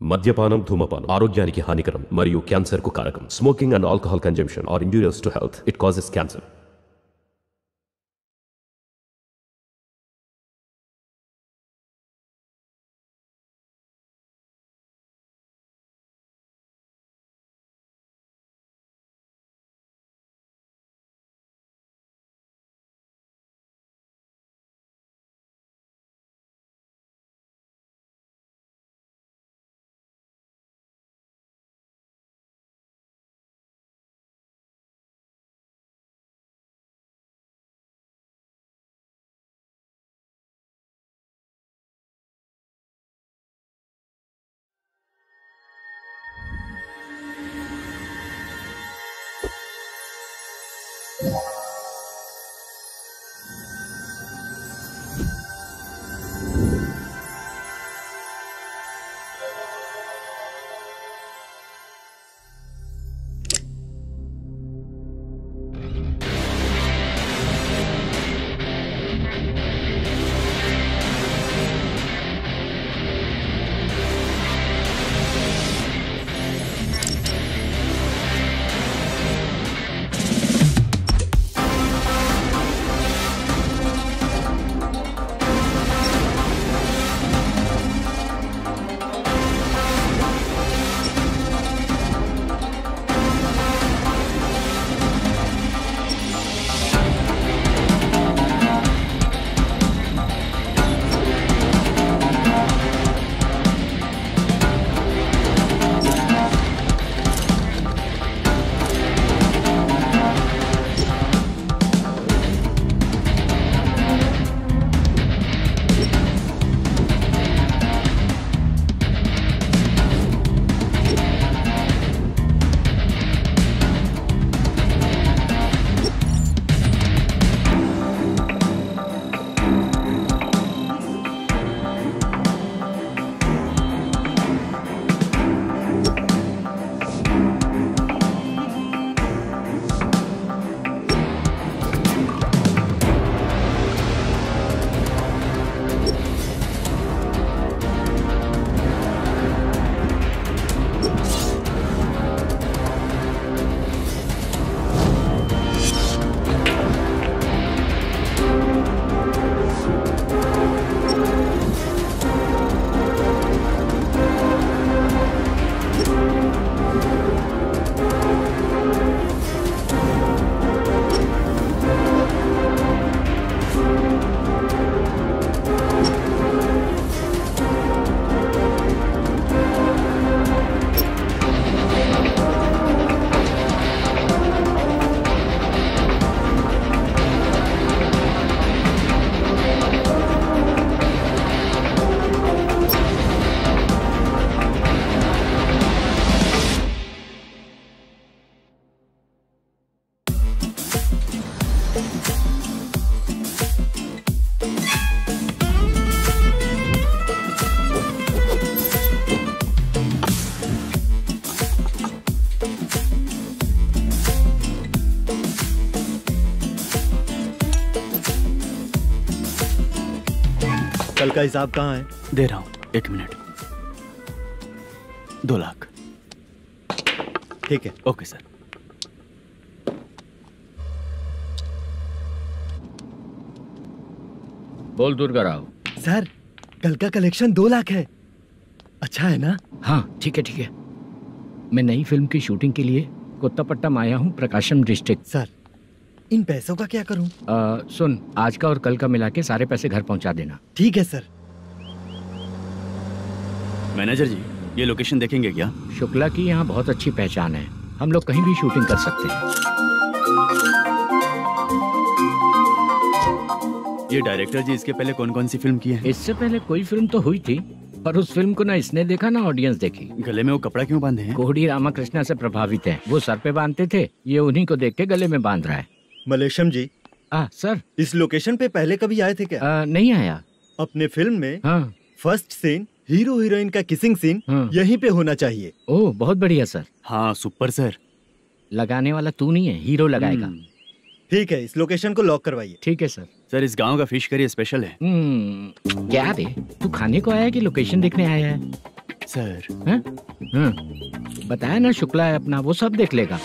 మద్యపానం ధూమపానం ఆరోగ్యానికి హానికరం మరియు క్యాన్సర్కు కారకం. Smoking and alcohol consumption are injurious to health. It causes cancer. कल का हिसाब कहाँ है? दे रहा हूँ, 1 मिनट। 2 लाख। ठीक है। Okay sir. बोल दुर्गा राव। सर कल का कलेक्शन 2 लाख है। अच्छा है ना? हाँ ठीक है ठीक है। मैं नई फिल्म की शूटिंग के लिए कोत्तापट्टम आया हूँ, प्रकाशम डिस्ट्रिक्ट। सर इन पैसों का क्या करूँ? सुन, आज का और कल का मिला के सारे पैसे घर पहुँचा देना। ठीक है सर। मैनेजर जी, ये लोकेशन देखेंगे क्या? शुक्ला की यहाँ बहुत अच्छी पहचान है, हम लोग कहीं भी शूटिंग कर सकते हैं। ये डायरेक्टर जी इसके पहले कौन कौन सी फिल्म की है? इससे पहले कोई फिल्म तो हुई थी, पर उस फिल्म को ना इसने देखा ना ऑडियंस देखी। गले में वो कपड़ा क्यों बांधे हैं? कोहड़ी रामाकृष्णा से प्रभावित है, वो सर पे बांधते थे, ये उन्हीं को देख के गले में बांध रहा है। मलेशम जी। सर इस लोकेशन पे पहले कभी आए थे क्या? नहीं आया। अपने फिल्म में हाँ। फर्स्ट सीन हीरो हीरोइन का किसिंग सीन यहीं पे होना चाहिए। ओह बहुत बढ़िया सर। हाँ सुपर सर। लगाने वाला तू नहीं है, हीरो लगाएगा। ठीक है, इस लोकेशन को लॉक करवाइए। ठीक है सर। सर इस गांव का फिश करी स्पेशल है। क्या रे, तू खाने को आया है कि लोकेशन देखने आया है? सर। हैं? हाँ, बताया ना शुक्ला है अपना, वो सब देख लेगा।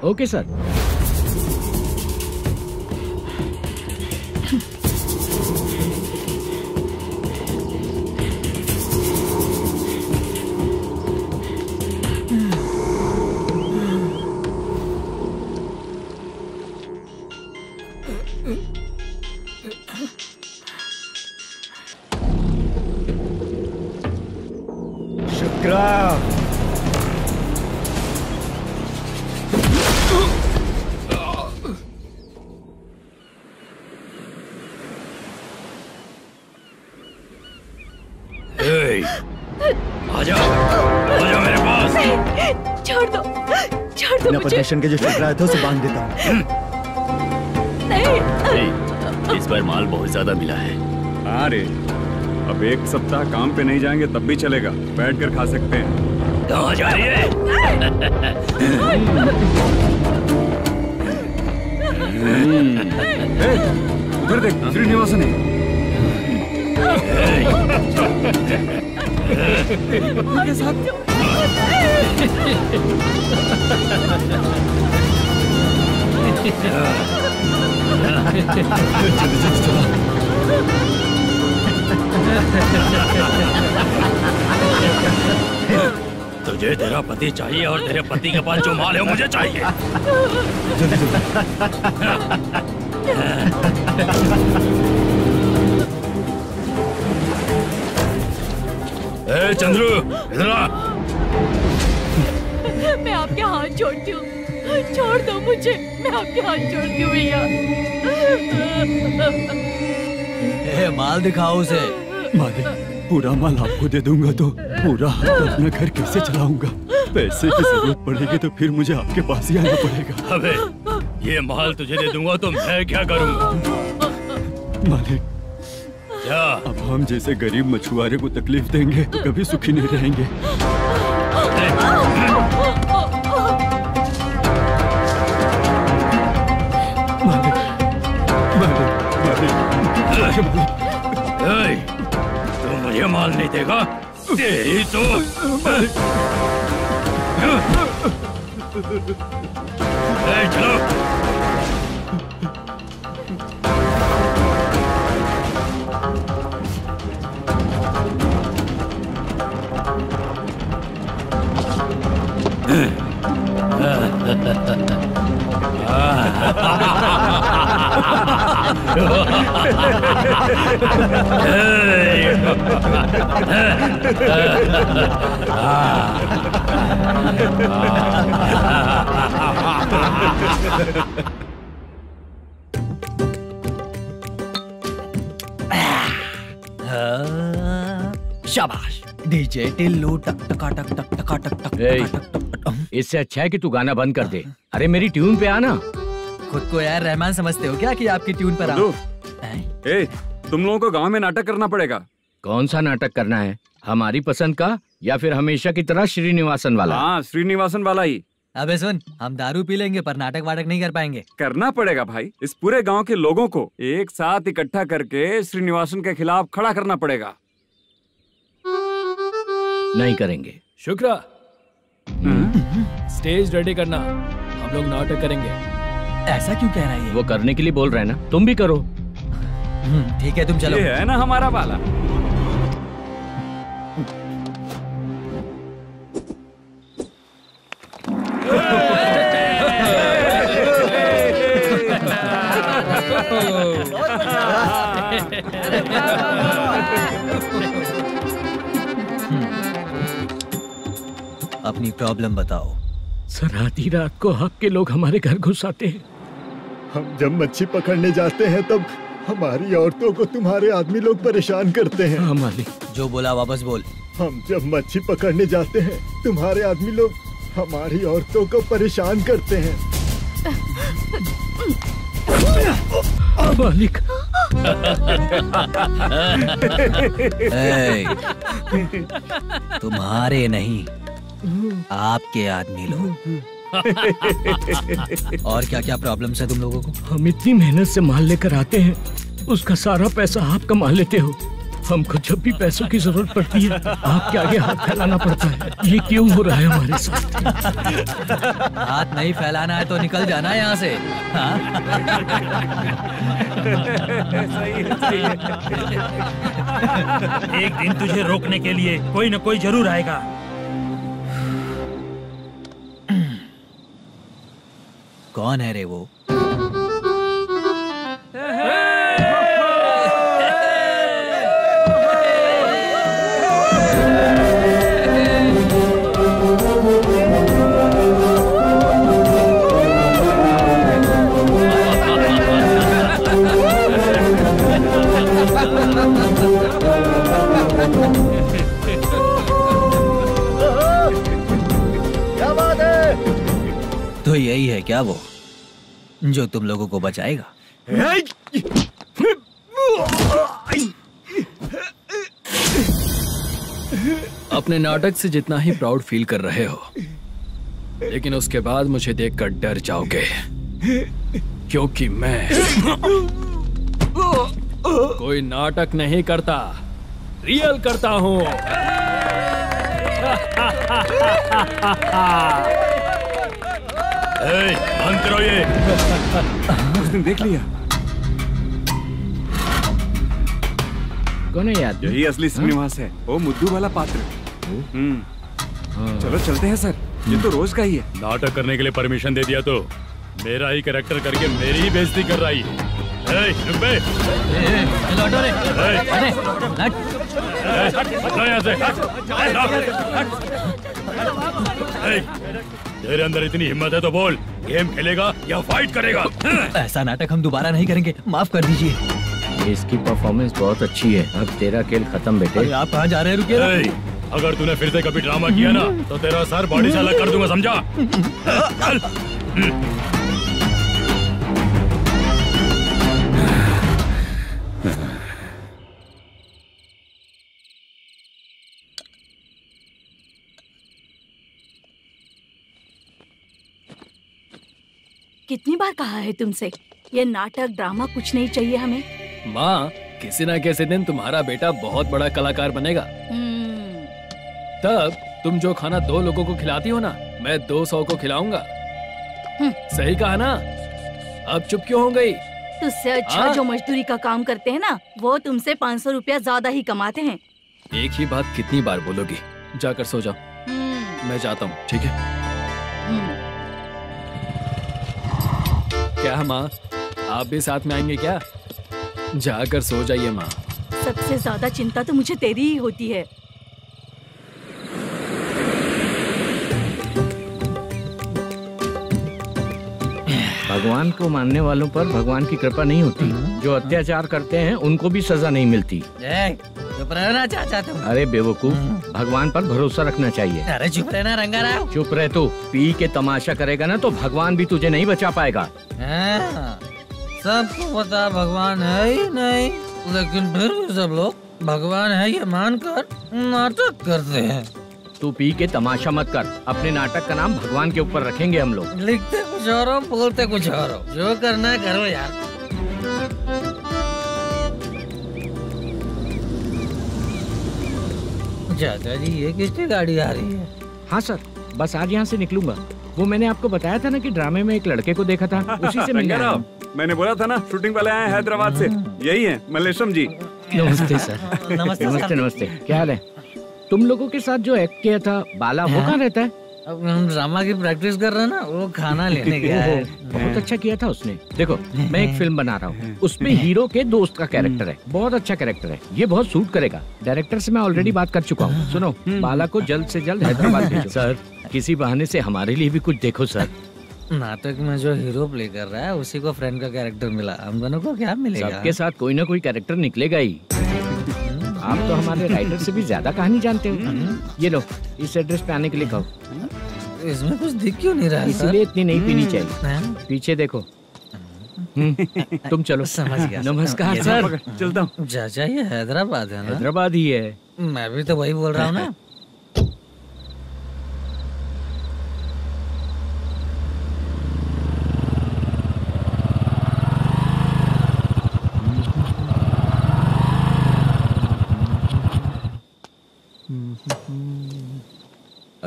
Okay sir. शुक्रा, आजा मेरे पास। छोड़ दो बिना मुझे। परमिशन के जो शुक्रा है तो उसे बांध देता हूँ। नहीं, इस बार माल बहुत ज्यादा मिला है। अरे अब एक सप्ताह काम पे नहीं जाएंगे तब भी चलेगा, बैठ कर खा सकते हैं। कहाँ जा रही है? उधर देख, श्रीनिवासन है। उनके साथ तुझे तेरा पति चाहिए और तेरे पति के पास जो माल है वो मुझे चाहिए। ए चंद्रू, इधर आ। मैं आपके हाथ जोड़ती हूँ, छोड़ दो मुझे, मैं आपके हाथ जोड़ती हूँ भैया। माल दिखाओ उसे। मालिक, पूरा माल आपको दे दूंगा तो पूरा अपना घर कैसे चलाऊंगा? पैसे की जरूरत पड़ेगी तो फिर मुझे आपके पास ही आना पड़ेगा। अबे ये माल तुझे दे दूंगा तो मैं क्या करूंगा? मालिक, क्या? अब हम जैसे गरीब मछुआरे को तकलीफ देंगे तो कभी सुखी नहीं रहेंगे। तू मुझे माल नहीं देगा? तेरी तो चलो। शाबाश डीजे टिल्लू टक टका टक टक टका टक टक ए, टक टक टक। इससे अच्छा है कि तू गाना बंद कर दे। अरे मेरी ट्यून पे आना। खुद को यार रहमान समझते हो क्या कि आपकी ट्यून पर आओ? ए, तुम लोगों को गांव में नाटक करना पड़ेगा। कौन सा नाटक करना है? हमारी पसंद का या फिर हमेशा की तरह श्रीनिवासन वाला? हाँ, श्रीनिवासन वाला ही अबे सुन, हम दारू पी लेंगे पर नाटक वाटक नहीं कर पाएंगे। करना पड़ेगा भाई। इस पूरे गांव के लोगों को एक साथ इकट्ठा करके श्रीनिवासन के खिलाफ खड़ा करना पड़ेगा। नहीं करेंगे। शुक्रा, स्टेज रेडी करना, हम लोग नाटक करेंगे। ऐसा क्यों कह रहा है ये? वो करने के लिए बोल रहे हैं ना, तुम भी करो। ठीक है, तुम चलो। ये है ना हमारा वाला। अपनी प्रॉब्लम बताओ। सर, आधी रात को आपके लोग हमारे घर घुस आते हैं। हम जब मच्छी पकड़ने जाते हैं तब हमारी औरतों को तुम्हारे आदमी लोग परेशान करते हैं। हाँ मालिक। जो बोला वापस बोल। हम जब मच्छी पकड़ने जाते हैं तुम्हारे आदमी लोग हमारी औरतों को परेशान करते हैं। मालिक। तुम्हारे नहीं, आपके आदमी लोग। और क्या क्या प्रॉब्लम्स है तुम लोगों को? हम इतनी मेहनत से माल लेकर आते हैं, उसका सारा पैसा आप कमा लेते हो। हमको जब भी पैसों की जरूरत पड़ती है आपके आगे हाथ फैलाना पड़ता है। ये क्यों हो रहा है हमारे साथ? हाथ नहीं फैलाना है तो निकल जाना यहाँ से। हाँ? सही है। एक दिन तुझे रोकने के लिए कोई न कोई जरूर आएगा। कौन है रे वो? क्या बात है? तो यही है क्या वो जो तुम लोगों को बचाएगा? अपने नाटक से जितना ही प्राउड फील कर रहे हो, लेकिन उसके बाद मुझे देखकर डर जाओगे, क्योंकि मैं कोई नाटक नहीं करता, रियल करता हूँ। बंद करो ये। उसने देख लिया। कौन है याद? यही असली श्रीनिवास है, वो मुद्दू वाला पात्र। चलो चलते हैं सर, ये तो रोज का ही है। नाटक करने के लिए परमिशन दे दिया तो मेरा ही कैरेक्टर करके मेरी ही बेइज्जती कर रही है। लौटो रे। तेरे अंदर इतनी हिम्मत है तो बोल, गेम खेलेगा या फाइट करेगा? ऐसा नाटक हम दोबारा नहीं करेंगे, माफ कर दीजिए। इसकी परफॉर्मेंस बहुत अच्छी है। अब तेरा खेल खत्म बेटे। आप कहाँ जा रहे हैं? रुकिए ना। अगर तूने फिर से कभी ड्रामा किया ना तो तेरा सर बॉडी से अलग कर दूंगा, समझा? चल। कितनी बार कहा है तुमसे, ये नाटक ड्रामा कुछ नहीं चाहिए हमें। माँ, किसी ना किसी दिन तुम्हारा बेटा बहुत बड़ा कलाकार बनेगा। तब तुम जो खाना 2 लोगों को खिलाती हो ना, मैं 200 को खिलाऊंगा। सही कहा ना? अब चुप क्यों हो गई? तुझसे अच्छा जो मजदूरी का काम करते हैं ना, वो तुमसे 500 रुपया ज्यादा ही कमाते हैं। एक ही बात कितनी बार बोलोगी? जाकर सो जाओ। मैं जाता हूँ, ठीक है? क्या माँ, आप भी साथ में आएंगे क्या? जाकर सो जाइए माँ। सबसे ज्यादा चिंता तो मुझे तेरी ही होती है। भगवान को मानने वालों पर भगवान की कृपा नहीं होती। जो अत्याचार करते हैं उनको भी सजा नहीं मिलती। चुप रहना चाचा तुम। अरे बेवकूफ, भगवान पर भरोसा रखना चाहिए। अरे चुप रहना रंगाराव। चुप रह तू। पी के तमाशा करेगा ना तो भगवान भी तुझे नहीं बचा पाएगा। सबको पता भगवान है ही नहीं, लेकिन फिर भी सब लोग भगवान है ये मानकर नाटक करते हैं। तू पी के तमाशा मत कर। अपने नाटक का नाम भगवान के ऊपर रखेंगे हम लोग। लिखते कुछ और हो, बोलते कुछ और हो। जो करना है करो यार। चाचा जी, ये किसकी गाड़ी आ रही है? हाँ सर, बस आज यहाँ से निकलूंगा। वो मैंने आपको बताया था ना कि ड्रामे में एक लड़के को देखा था, उसी से मिलने आया हूं। मैंने बोला था ना, शूटिंग वाले आए हैं हैदराबाद से। यही है मल्लेशम जी। नमस्ते सर। नमस्ते नमस्ते। क्या हाल है? तुम लोगों के साथ जो एक्ट किया था बाला, वो कहाँ रहता है? अब हम ड्रामा की प्रैक्टिस कर रहे हैं ना, वो खाना लेने गया है। बहुत अच्छा किया था उसने। देखो, मैं एक फिल्म बना रहा हूँ, उसमें हीरो के दोस्त का कैरेक्टर है। बहुत अच्छा कैरेक्टर है, ये बहुत सूट करेगा। डायरेक्टर से मैं ऑलरेडी बात कर चुका हूँ। सुनो, बाला को जल्द से जल्द हैदराबाद भेजो। सर, किसी बहाने से हमारे लिए भी कुछ देखो सर। नाटक में जो हीरो प्ले कर रहा है उसी को फ्रेंड का कैरेक्टर मिला, हम दोनों को क्या मिलेगा? सबके साथ कोई ना कोई कैरेक्टर निकलेगा ही। आप तो हमारे राइटर से भी ज्यादा कहानी जानते हो। ये लो, इस एड्रेस पे आने के लिए कहो। इसमें कुछ दिख क्यों नहीं रहा? इसलिए इतनी नहीं पीनी चाहिए। पीछे देखो। तुम चलो। समझ गया। नमस्कार सर। चलता हूँ। चाचा, ये हैदराबाद है ना? हैदराबाद ही है। मैं भी तो वही बोल रहा हूँ ना।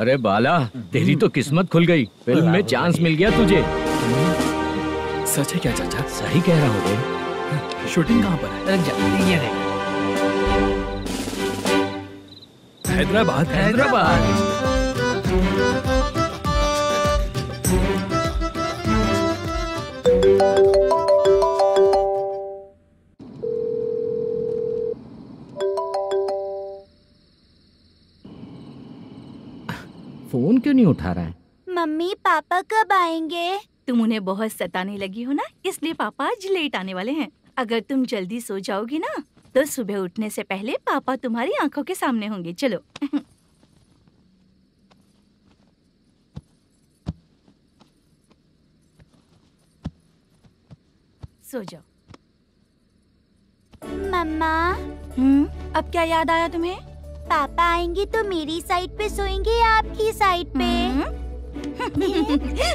अरे बाला, तेरी तो किस्मत खुल गई, फिल्म में चांस मिल गया तुझे। सच है क्या चाचा? सही कह रहा हूँ बे। शूटिंग कहाँ पर है? ये नहीं। हैदराबाद। हैदराबाद। फोन क्यों नहीं उठा रहा है? मम्मी पापा कब आएंगे? तुम उन्हें बहुत सताने लगी हो ना, इसलिए पापा आज लेट आने वाले हैं। अगर तुम जल्दी सो जाओगी ना तो सुबह उठने से पहले पापा तुम्हारी आंखों के सामने होंगे। चलो। सो जाओ। मम्मा, अब क्या याद आया तुम्हें? पापा आएंगे तो मेरी साइड पे सोएंगे या आपकी साइड पे?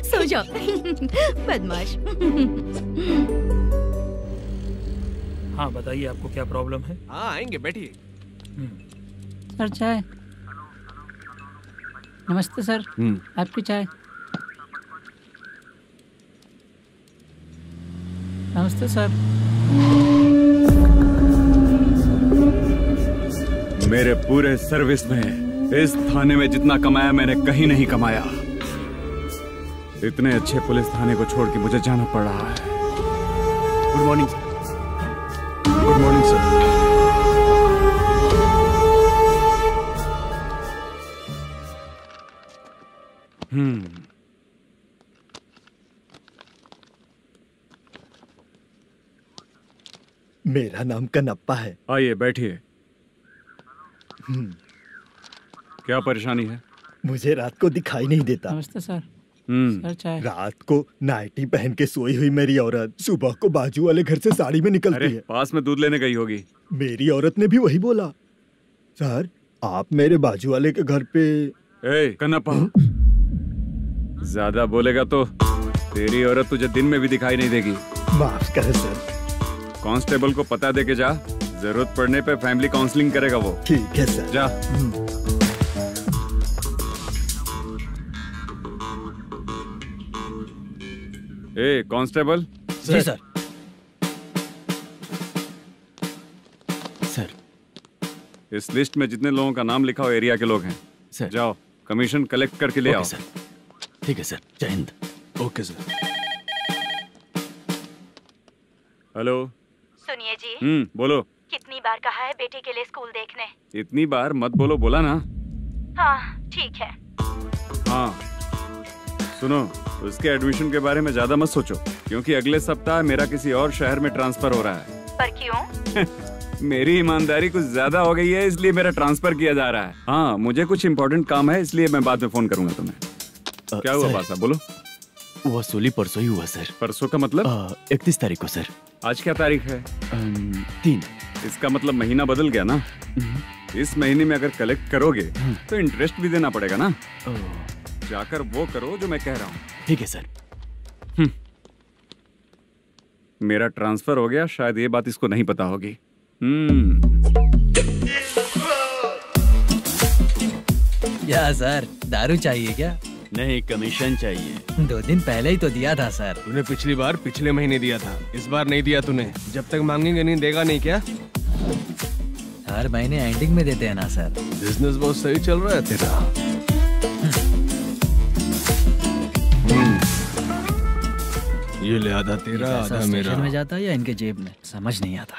सो जाओ। बदमाश। हाँ बताइए, आपको क्या प्रॉब्लम है? हाँ आएंगे, बैठिए। सर चाय। नमस्ते सर, आपकी चाय। नमस्ते सर। मेरे पूरे सर्विस में इस थाने में जितना कमाया मैंने कहीं नहीं कमाया। इतने अच्छे पुलिस थाने को छोड़ के मुझे जाना पड़ रहा है। Good morning sir. Good morning sir. मेरा नाम कनप्पा है। आइए बैठिए। क्या परेशानी है? मुझे रात को दिखाई नहीं देता। नमस्ते सर। सर चाय। रात को नाइटी पहन के सोई हुई मेरी औरत सुबह को बाजू वाले घर से साड़ी में निकलती है। पास में दूध लेने गई होगी। मेरी औरत ने भी वही बोला। सर, आप मेरे बाजू वाले के घर पे। ए कन्नप्पा, ज्यादा बोलेगा तो तेरी औरत तुझे दिन में भी दिखाई नहीं देगी। माफ करें सर। कांस्टेबल को पता दे के जा, जरूरत पड़ने पे फैमिली काउंसलिंग करेगा वो। ठीक है सर। जा। ए कांस्टेबल। जी सर। सर, इस लिस्ट में जितने लोगों का नाम लिखा हो एरिया के लोग हैं सर। जाओ कमीशन कलेक्ट करके ले आओ। सर। ठीक है सर। जय हिंद। Okay sir. हेलो। सुनिए जी। बोलो। कितनी बार कहा है बेटे के लिए स्कूल देखने? इतनी बार मत बोलो, बोला ना। हाँ ठीक है। हाँ सुनो, उसके एडमिशन के बारे में ज्यादा मत सोचो, क्योंकि अगले सप्ताह मेरा किसी और शहर में ट्रांसफर हो रहा है। पर क्यों? मेरी ईमानदारी कुछ ज्यादा हो गई है, इसलिए मेरा ट्रांसफर किया जा रहा है। हाँ मुझे कुछ इम्पोर्टेंट काम है, इसलिए मैं बाद में फोन करूंगा तुम्हें। क्या हुआ बासा, बोलो। वसूली परसों ही हुआ सर। परसों का मतलब? 31 तारीख को सर। आज क्या तारीख है? 3। इसका मतलब महीना बदल गया ना। इस महीने में अगर कलेक्ट करोगे तो इंटरेस्ट भी देना पड़ेगा ना। जाकर वो करो जो मैं कह रहा हूँ। ठीक है सर। मेरा ट्रांसफर हो गया, शायद ये बात इसको नहीं पता होगी। क्या सर, दारू चाहिए क्या? नहीं, कमीशन चाहिए। 2 दिन पहले ही तो दिया था सर। तूने पिछली बार पिछले महीने दिया था, इस बार नहीं दिया तूने। जब तक मांगेंगे नहीं देगा नहीं क्या? हर महीने एंडिंग में देते हैं ना सर। बिजनेस बहुत सही चल रहा है तेरा। ये ले आधा तेरा, आधा मेरा। में जाता है या इनके जेब में, समझ नहीं आता।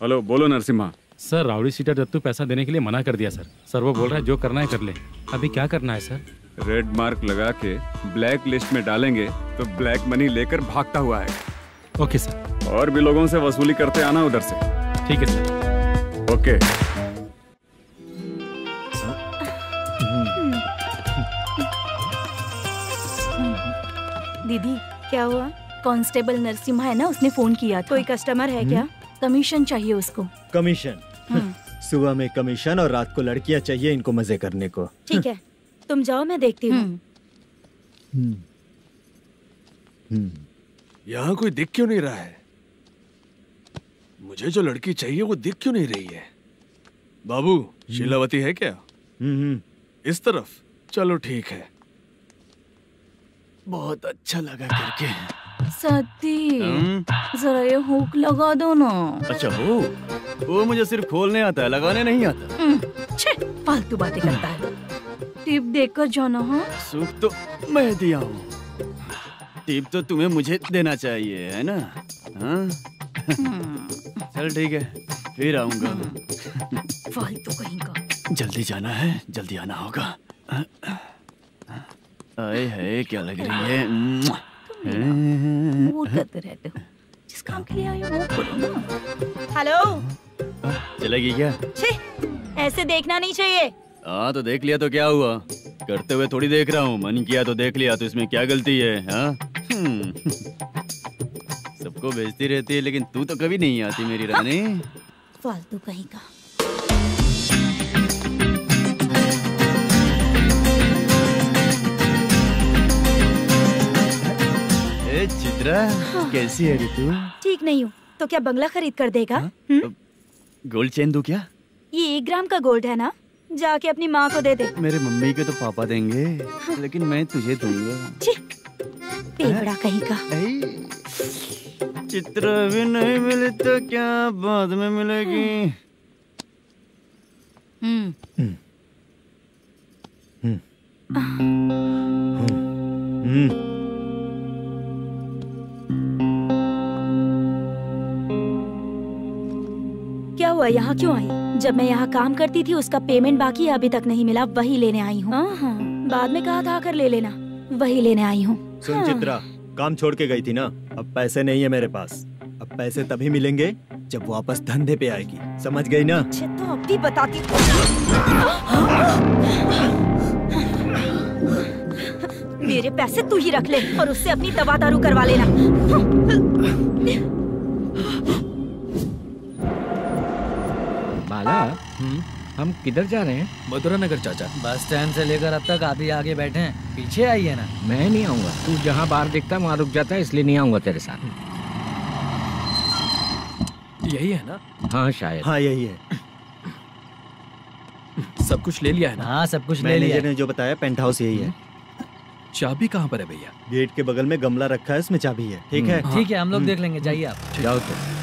हेलो, बोलो Narasimha. Sir, rowdy seater Dattu पैसा देने के लिए मना कर दिया सर। सर वो बोल रहा है जो करना है कर ले। अभी क्या करना है सर? रेड मार्क लगा के ब्लैक लिस्ट में डालेंगे तो ब्लैक मनी लेकर भागता हुआ आएगा। Okay sir. और भी लोगों से वसूली करते आना उधर से। ठीक है सर। ओके। दीदी क्या हुआ? कांस्टेबल नरसिम्हा है ना, उसने फोन किया था। कोई कस्टमर है क्या? कमीशन चाहिए उसको। कमीशन? सुबह में कमीशन और रात को लड़कियां चाहिए इनको मजे करने को। ठीक है, तुम जाओ, मैं देखती हूँ। यहाँ कोई दिख क्यों नहीं रहा है? मुझे जो लड़की चाहिए वो दिख क्यों नहीं रही है? बाबू शीलावती है क्या? इस तरफ चलो ठीक है। बहुत अच्छा लगा करके। सती जरा ये हुक लगा दो ना। अच्छा वो मुझे सिर्फ खोलने आता है, लगाने नहीं आता। छे, फालतू बातें करता है। टिप देकर जाना। हाँ सुख तो मैं दिया हूँ, टिप तो तुम्हें मुझे देना चाहिए है ना? हाँ चल ठीक है, फिर आऊंगा। फालतू कहीं का। जल्दी जाना है, जल्दी आना होगा। आए है क्या लग रही है। वो करते रहते हो, जिस काम के लिए आए हो वो करो ना। हेलो, चलेगी क्या? छे, ऐसे देखना नहीं चाहिए। हाँ तो देख लिया तो क्या हुआ, करते हुए थोड़ी देख रहा हूँ। मन किया तो देख लिया, तो इसमें क्या गलती है? हाँ सबको भेजती रहती है, लेकिन तू तो कभी नहीं आती मेरी रानी। फालतू कहीं का। चित्रा कैसी है रे तू? ठीक नहीं हूँ तो क्या बंगला खरीद कर देगा? गोल्ड चेन दूं क्या? ये 1 ग्राम का गोल्ड है ना, जाके अपनी माँ को दे दे। मेरे मम्मी के तो पापा देंगे, लेकिन मैं तुझे दूंगा। पेवड़ा कहीं का। चित्रा भी नहीं मिली तो क्या बाद में मिलेगी? क्या हुआ, यहाँ क्यों आई? जब मैं यहाँ काम करती थी उसका पेमेंट बाकी अभी तक नहीं मिला, वही लेने आई हूँ। बाद में कहा था आकर ले लेना, वही लेने आई हूँ। सुन चित्रा, काम छोड़ के गई थी ना, अब पैसे नहीं है मेरे पास। अब पैसे तभी मिलेंगे जब वापस धंधे पे आएगी, समझ गई ना? अच्छा तो अब भी बताती। मेरे पैसे तू ही रख ले और उससे अपनी दवा दारू करवा लेना। बाला, हम किधर जा रहे हैं? मथुरा नगर चाचा। बस स्टैंड से लेकर अब तक आप ही आगे बैठे हैं, पीछे आइए ना। मैं नहीं आऊंगा, तू जहाँ बाहर दिखता है वहाँ रुक जाता है, इसलिए नहीं आऊंगा तेरे साथ। यही है ना? हाँ शायद। हाँ यही है। सब कुछ ले लिया है ना? हाँ सब कुछ ले लिया। मैनेजर ने जो बताया पेंट हाउस यही है। चाबी कहाँ पर है भैया? गेट के बगल में गमला रखा है, उसमें चाबी है। ठीक है? ठीक है, हम लोग देख लेंगे, जाइए आप। जाओ तो।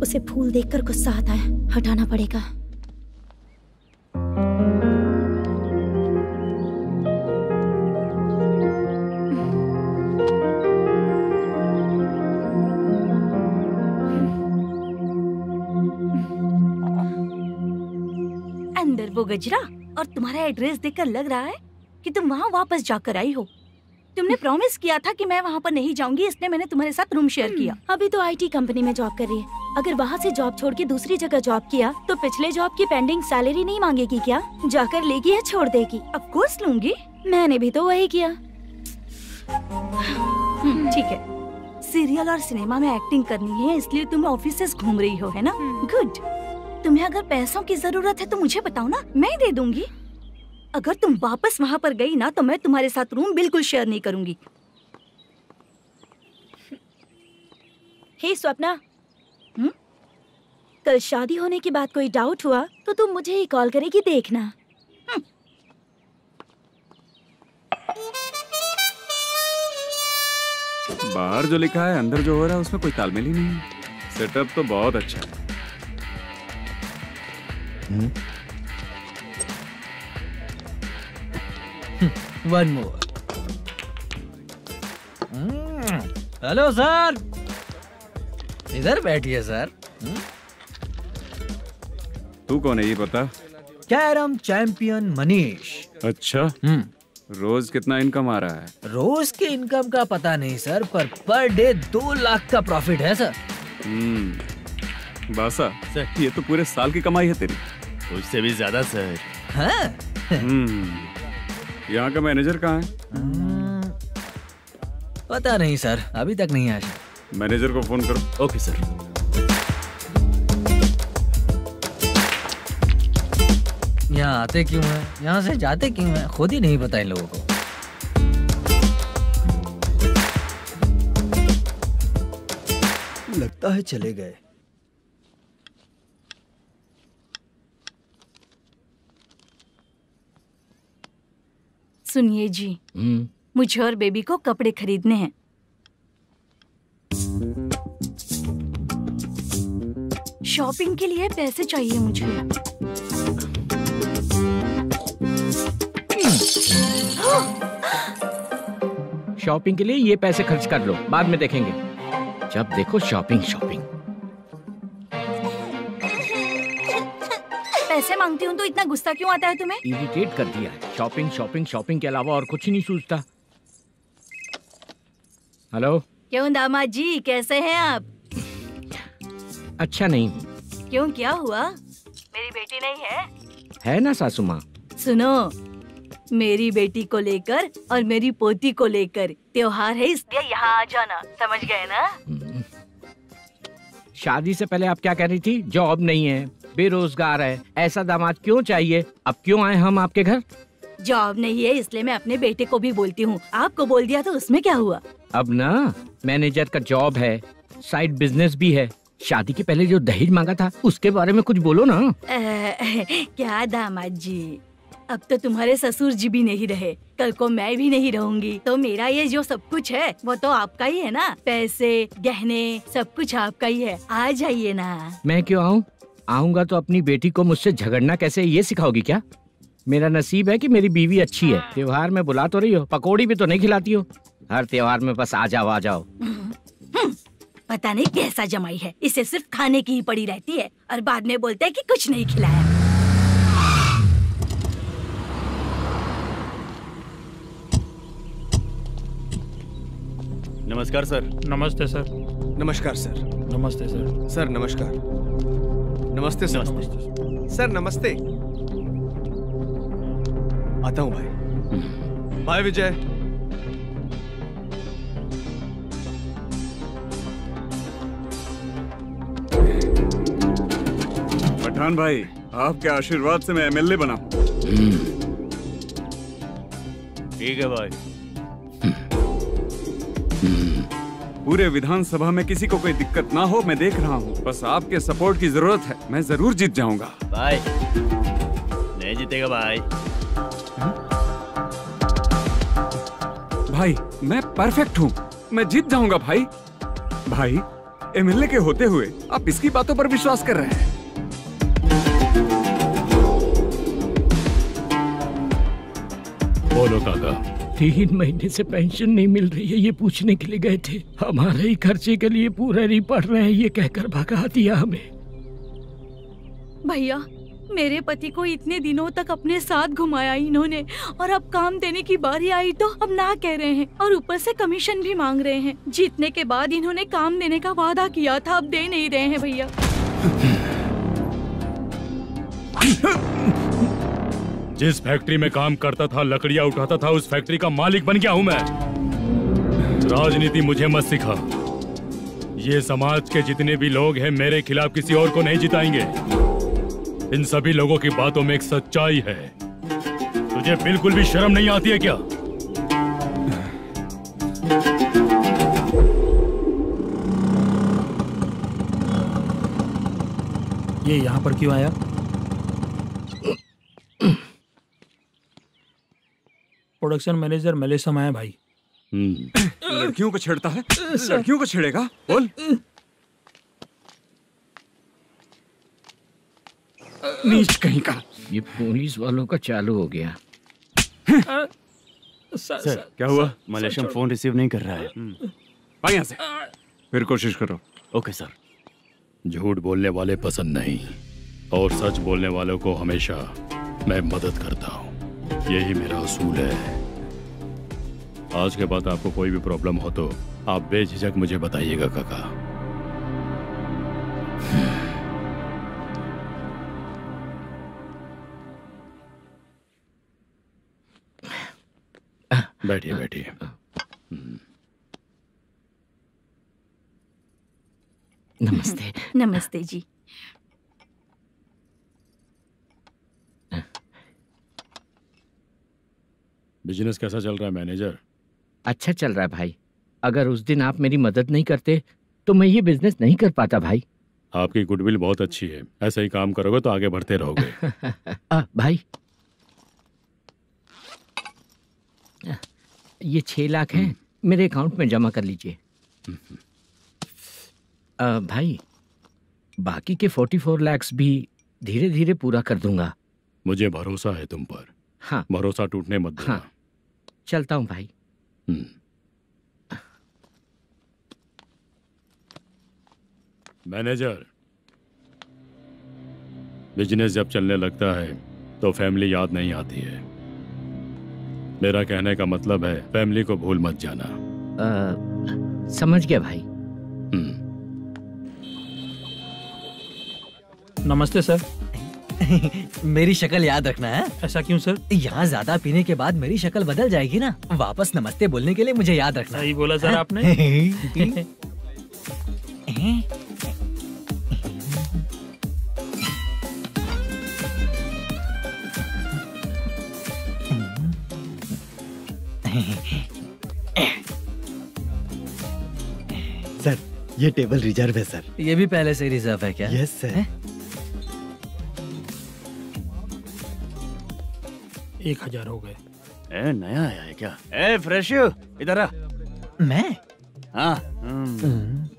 उसे फूल देखकर गुस्सा आता है, हटाना पड़ेगा। अंदर वो गजरा और तुम्हारा एड्रेस देखकर लग रहा है कि तुम वहाँ वापस जाकर आई हो। तुमने प्रॉमिस किया था कि मैं वहाँ पर नहीं जाऊंगी, इसलिए मैंने तुम्हारे साथ रूम शेयर किया। अभी तो आईटी कंपनी में जॉब कर रही है। अगर वहाँ से जॉब छोड़ के दूसरी जगह जॉब किया तो पिछले जॉब की पेंडिंग सैलरी नहीं मांगेगी क्या? जाकर लेगी या छोड़ देगी? ऑफ कोर्स लूंगी, मैंने भी तो वही किया। ठीक है, सीरियल और सिनेमा में एक्टिंग करनी है, इसलिए तुम ऑफिसेस घूम रही हो, है ना? गुड। तुम्हें अगर पैसों की जरूरत है तो मुझे बताओ ना, मैं दे दूंगी। अगर तुम वापस वहाँ पर गई ना तो मैं तुम्हारे साथ रूम बिल्कुल शेयर नहीं करूंगी। हे स्वप्ना, कल शादी होने की बात कोई डाउट हुआ तो तुम मुझे ही कॉल करेगी, देखना। बाहर जो लिखा है अंदर जो हो रहा है उसमें कोई तालमेल ही नहीं है। सेटअप तो बहुत अच्छा है। One more. हेलो सर, इधर बैठिए सर। तू कौन है ये पता? Carrom champion Manish. अच्छा, रोज कितना इनकम आ रहा है? रोज के इनकम का पता नहीं सर, पर डे 2 लाख का प्रॉफिट है सर। बासा सर, ये तो पूरे साल की कमाई है तेरी। उससे भी ज्यादा सर। हाँ? यहाँ का मैनेजर कहाँ है? पता नहीं सर, अभी तक नहीं आया। मैनेजर को फोन करो। Okay sir. यहाँ आते क्यों हैं, यहाँ से जाते क्यों हैं, खुद ही नहीं पता इन लोगों को। लगता है चले गए। सुनिए जी, मुझे और बेबी को कपड़े खरीदने हैं। शॉपिंग के लिए पैसे चाहिए मुझे। शॉपिंग के लिए ये पैसे खर्च कर लो, बाद में देखेंगे। जब देखो शॉपिंग शॉपिंग। पैसे मांगती हूँ तो इतना गुस्सा क्यों आता है तुम्हें? इरिटेट कर दिया है। शॉपिंग शॉपिंग शॉपिंग के अलावा और कुछ नहीं सूझता। हेलो। क्यों दामाद जी, कैसे हैं आप? अच्छा नहीं। क्यों, क्या हुआ? मेरी बेटी नहीं है? है ना सासू माँ। सुनो, मेरी बेटी को लेकर और मेरी पोती को लेकर त्योहार है, इसलिए यहाँ आ जाना, समझ गए ना? शादी से पहले आप क्या कह रही थी? जॉब नहीं है, बेरोजगार है, ऐसा दामाद क्यों चाहिए? अब क्यों आए हम आपके घर? जॉब नहीं है इसलिए मैं अपने बेटे को भी बोलती हूँ, आपको बोल दिया तो उसमें क्या हुआ? अब ना मैनेजर का जॉब है, साइड बिजनेस भी है। शादी के पहले जो दहेज मांगा था उसके बारे में कुछ बोलो ना। क्या दामाद जी, अब तो तुम्हारे ससुर जी भी नहीं रहे, कल को मैं भी नहीं रहूंगी, तो मेरा ये जो सब कुछ है वो तो आपका ही है ना। पैसे, गहने, सब कुछ आपका ही है। आ जाइए ना। मैं क्यों आऊँ? आऊंगा तो अपनी बेटी को मुझसे झगड़ना कैसे ये सिखाओगी क्या? मेरा नसीब है कि मेरी बीवी अच्छी है। त्योहार में बुला तो रही हो, पकौड़ी भी तो नहीं खिलाती हो। हर त्योहार में बस आ जाओ आ जाओ। पता नहीं कैसा जमाई है, इसे सिर्फ खाने की ही पड़ी रहती है और बाद में बोलते है कि कुछ नहीं खिलाया। नमस्कार सर। नमस्ते सर। नमस्कार सर। नमस्ते सर। सर नमस्कार। नमस्ते सर। सर नमस्ते। आता हूँ भाई। बाय विजय। पठान भाई, आपके आशीर्वाद से मैं एमएलए बना हूँ। ठीक है भाई। पूरे विधानसभा में किसी को कोई दिक्कत ना हो, मैं देख रहा हूँ। बस आपके सपोर्ट की जरूरत है, मैं जरूर जीत जाऊंगा। भाई नहीं जीतेगा भाई। भाई मैं परफेक्ट हूँ, मैं जीत जाऊंगा भाई। भाई एमएलए के होते हुए आप इसकी बातों पर विश्वास कर रहे हैं? बोलो काका। 3 महीने से पेंशन नहीं मिल रही है, ये पूछने के लिए गए थे। हमारे ही खर्चे के लिए पूरा नहीं पड़ रहे हैं, ये कहकर भगा दिया हमें। भैया, मेरे पति को इतने दिनों तक अपने साथ घुमाया इन्होंने, और अब काम देने की बारी आई तो अब ना कह रहे हैं, और ऊपर से कमीशन भी मांग रहे हैं। जीतने के बाद इन्होंने काम देने का वादा किया था, अब दे नहीं रहे हैं भैया। जिस फैक्ट्री में काम करता था, लकड़ियां उठाता था, उस फैक्ट्री का मालिक बन गया हूं मैं। राजनीति मुझे मत सिखा। ये समाज के जितने भी लोग हैं मेरे खिलाफ किसी और को नहीं जिताएंगे। इन सभी लोगों की बातों में एक सच्चाई है। तुझे बिल्कुल भी शर्म नहीं आती है क्या? ये यहाँ पर क्यों आया? प्रोडक्शन मैनेजर मलेशम आया भाई। लड़कियों को छेड़ता है? लड़कियों को छेड़ेगा? बोल। नीच कहीं का। ये पुलिस वालों का चालू हो गया। सर क्या हुआ? मलेशियन फोन रिसीव नहीं कर रहा है। आ यहाँ से। फिर कोशिश करो। Okay sir. झूठ बोलने वाले पसंद नहीं, और सच बोलने वालों को हमेशा मैं मदद करता हूँ। यही मेरा असूल है। आज के बाद आपको कोई भी प्रॉब्लम हो तो आप बेझिझक मुझे बताइएगा काका। बैठिए बैठिए। नमस्ते। नमस्ते जी। बिजनेस कैसा चल रहा है मैनेजर? अच्छा चल रहा है भाई। अगर उस दिन आप मेरी मदद नहीं करते तो मैं ये बिजनेस नहीं कर पाता भाई। आपकी गुडविल बहुत अच्छी है, ऐसा ही काम करोगे तो आगे बढ़ते रहोगे। भाई ये 6 लाख हैं, मेरे अकाउंट में जमा कर लीजिए। भाई बाकी के 44 लाख भी धीरे धीरे पूरा कर दूंगा। मुझे भरोसा है तुम पर। हाँ। भरोसा टूटने मत देना। हाँ। चलता हूँ भाई। मैनेजर, बिजनेस जब चलने लगता है तो फैमिली याद नहीं आती है। मेरा कहने का मतलब है फैमिली को भूल मत जाना। समझ गया भाई। नमस्ते सर। मेरी शक्ल याद रखना है। ऐसा क्यों सर? यहाँ ज्यादा पीने के बाद मेरी शक्ल बदल जाएगी ना, वापस नमस्ते बोलने के लिए मुझे याद रखना। सही बोला सर आपने। सर ये टेबल रिजर्व है सर। ये भी पहले से रिजर्व है क्या? Yes sir. 1000 हो गए। नया आया है क्या? फ्रेश इधर आ। मैं? हाँ।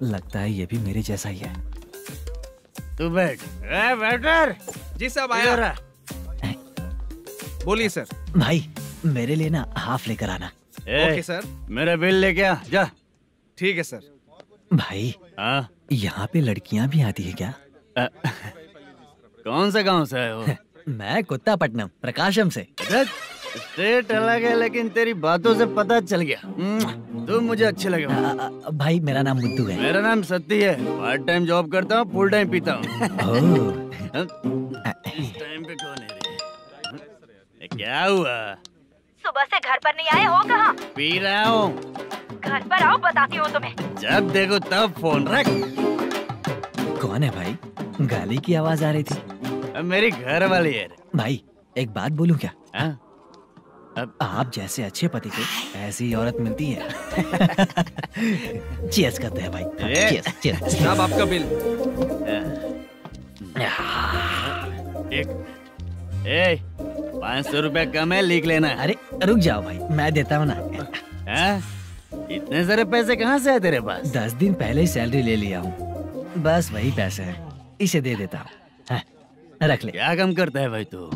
लगता है ये भी मेरे जैसा ही है। तू बैठ। वेटर। जी साहब आया। बोलिए सर। भाई मेरे लिए ना हाफ लेकर आना। Okay sir. मेरा बिल लेके आ जा। ठीक है सर। भाई हाँ यहाँ पे लड़कियाँ भी आती है क्या? कौन सा गांव से है वो? मैं कुत्तापट्टनम प्रकाशम से। स्टेट अलग है लेकिन तेरी बातों से पता चल गया तुम मुझे अच्छे लगे। भाई मेरा नाम मुद्दू है। मेरा नाम सत्ती है। पार्ट टाइम जॉब करता हूँ, फुल टाइम पीता हूँ। इस टाइम पे कौन है रे? क्या हुआ? सुबह से घर पर नहीं आए हो कहाँ? पी रहा हूँ। घर पर आओ, बताती हूँ तुम्हें। जब देखो तब फोन रख। कौन है भाई? गाली की आवाज आ रही थी। मेरी घर वाली है। भाई एक बात बोलूं क्या? अब आप जैसे अच्छे पति को ऐसी औरत मिलती है। चीयर्स करते हैं भाई। Cheers cheers. साहब आपका बिल। एक 500 रुपया कम है, लिख लेना। अरे रुक जाओ भाई, मैं देता हूँ ना। इतने सारे पैसे कहाँ से है तेरे पास? 10 दिन पहले ही सैलरी ले लिया हूँ, बस वही पैसे हैं, इसे दे देता हूँ। रख ले। क्या काम करता है भाई तू?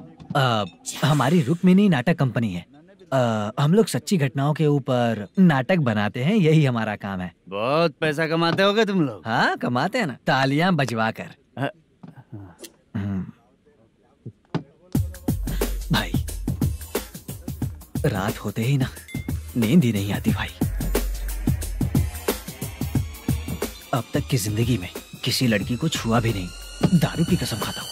हमारी रुक्मिनी नाटक कंपनी है। हम लोग सच्ची घटनाओं के ऊपर नाटक बनाते हैं, यही हमारा काम है। बहुत पैसा कमाते होगे तुम लोग। हाँ कमाते हैं ना, तालियां बजवा कर। भाई रात होते ही ना नींद ही नहीं आती भाई। अब तक की जिंदगी में किसी लड़की को छुआ भी नहीं, दारू की कसम खाता हूँ।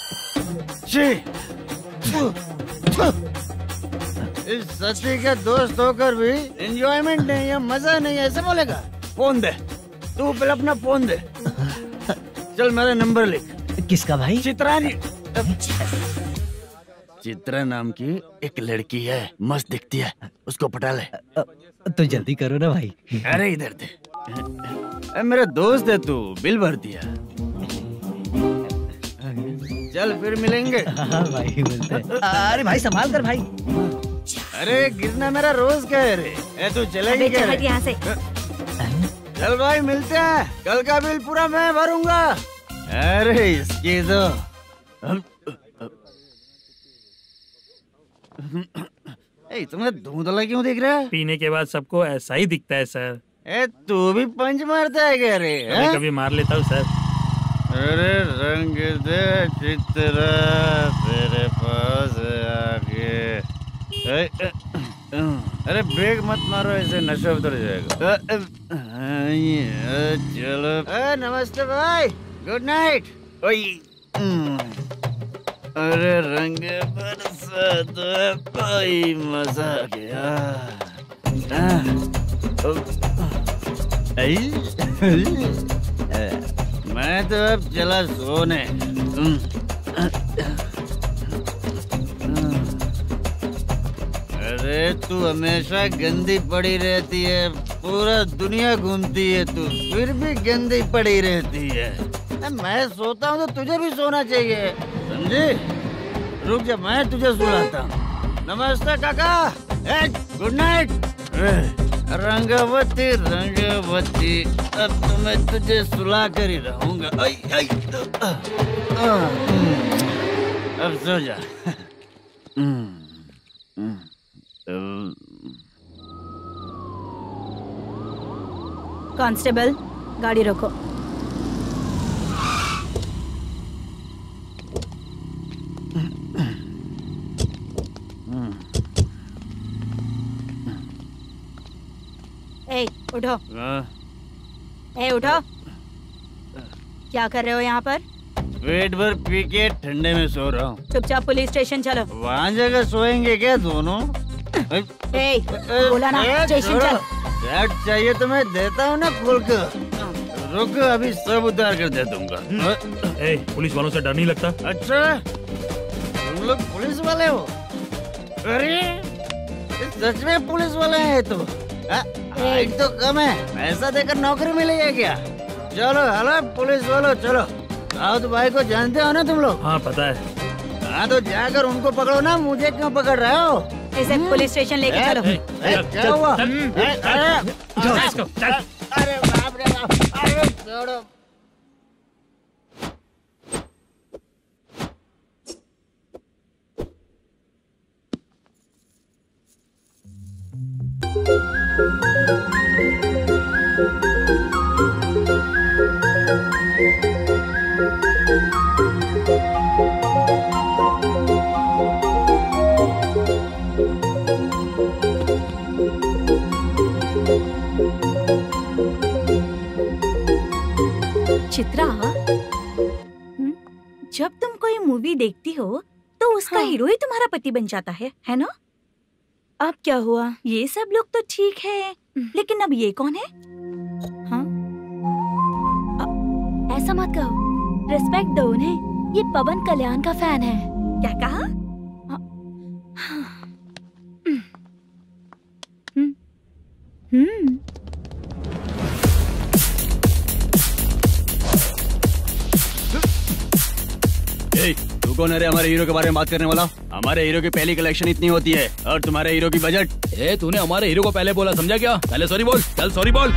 इस सच्ची का दोस्त होकर भी एंजॉयमेंट नहीं है, मजा नहीं है, ऐसे बोलेगा? फोन दे, तू पहले अपना फोन दे। चल मेरा नंबर लिख। किसका भाई? चित्रानी। चित्रा नाम की एक लड़की है, मस्त दिखती है, उसको पटा ले। तो जल्दी करो ना भाई। अरे इधर दे। मेरा दोस्त है तू, बिल भर दिया। चल फिर मिलेंगे। हाँ भाई मिलते हैं। अरे भाई संभाल कर भाई। अरे गिरना मेरा रोज का है रे। तू चलेगी क्या? यहाँ से। चल भाई मिलते हैं, कल का बिल पूरा मैं भरूंगा। अरे इसकी तो तुम्हें धुंधला क्यों दिख रहा है? पीने के बाद सबको ऐसा ही दिखता है सर। तू भी पंच मारता है क्या रे? कभी कभी मार लेता हूँ सर। अरे रंग दे चित्रा तेरे पास आके। अरे ब्रेक मत मारो, ऐसे नशा उतर जाएगा। चलो। नमस्ते भाई, गुड नाइट। अरे रंग बरसात भाई, मजा आ गया। मैं तो अब चला सोने। अरे तू हमेशा गंदी पड़ी रहती है, पूरा दुनिया घूमती है तू, फिर भी गंदी पड़ी रहती है। मैं सोता हूँ तो तुझे भी सोना चाहिए, समझी? रुक जा, मैं तुझे सुलाता हूँ। नमस्ते काका, गुड नाइट। रंगवती रंगवती, अब तो मैं तुझे सुला कर ही रहूंगा। अब सो जा। कांस्टेबल, गाड़ी रोको। ए, उठो। उठो। क्या कर रहे हो यहाँ पर? पेट भर पी के ठंडे में सो रहा हूँ। चुपचाप पुलिस स्टेशन चलो। वहाँ जगह सोएंगे क्या दोनों? बोला ना, स्टेशन चल। शर्ट चाहिए तो मैं देता हूँ ना खोल कर। रुक, अभी सब उतार कर दे दूंगा। पुलिस वालों से डर नहीं लगता? अच्छा, तुम लोग पुलिस वाले हो? अरे सच में पुलिस वाले हैं तो? हाइट तो कम है, पैसा देकर नौकरी मिलेगी क्या? चलो हेलो पुलिस वालों, चलो। दाऊद भाई को जानते हो ना तुम लोग? हाँ पता है। हाँ तो जाकर उनको पकड़ो ना, मुझे क्यों पकड़ रहे हो? इसे पुलिस स्टेशन लेके चलो। क्या हुआ? अरे बाप रे बाप, अरे छोड़ो। चित्रा, जब तुम कोई मूवी देखती हो तो उसका हीरो ही तुम्हारा पति बन जाता है ना? अब क्या हुआ? ये सब लोग तो ठीक है, लेकिन अब ये कौन है? हाँ? ऐसा मत कहो, रिस्पेक्ट दो उन्हें। ये पवन कल्याण का फैन है। क्या कहा? तू कौन है रे हमारे हीरो के बारे में बात करने वाला? हमारे हीरो की पहली कलेक्शन इतनी होती है और तुम्हारे हीरो की बजट। तूने हमारे हीरो को पहले बोला, समझा क्या? पहले सॉरी बोल, चल सॉरी बोल।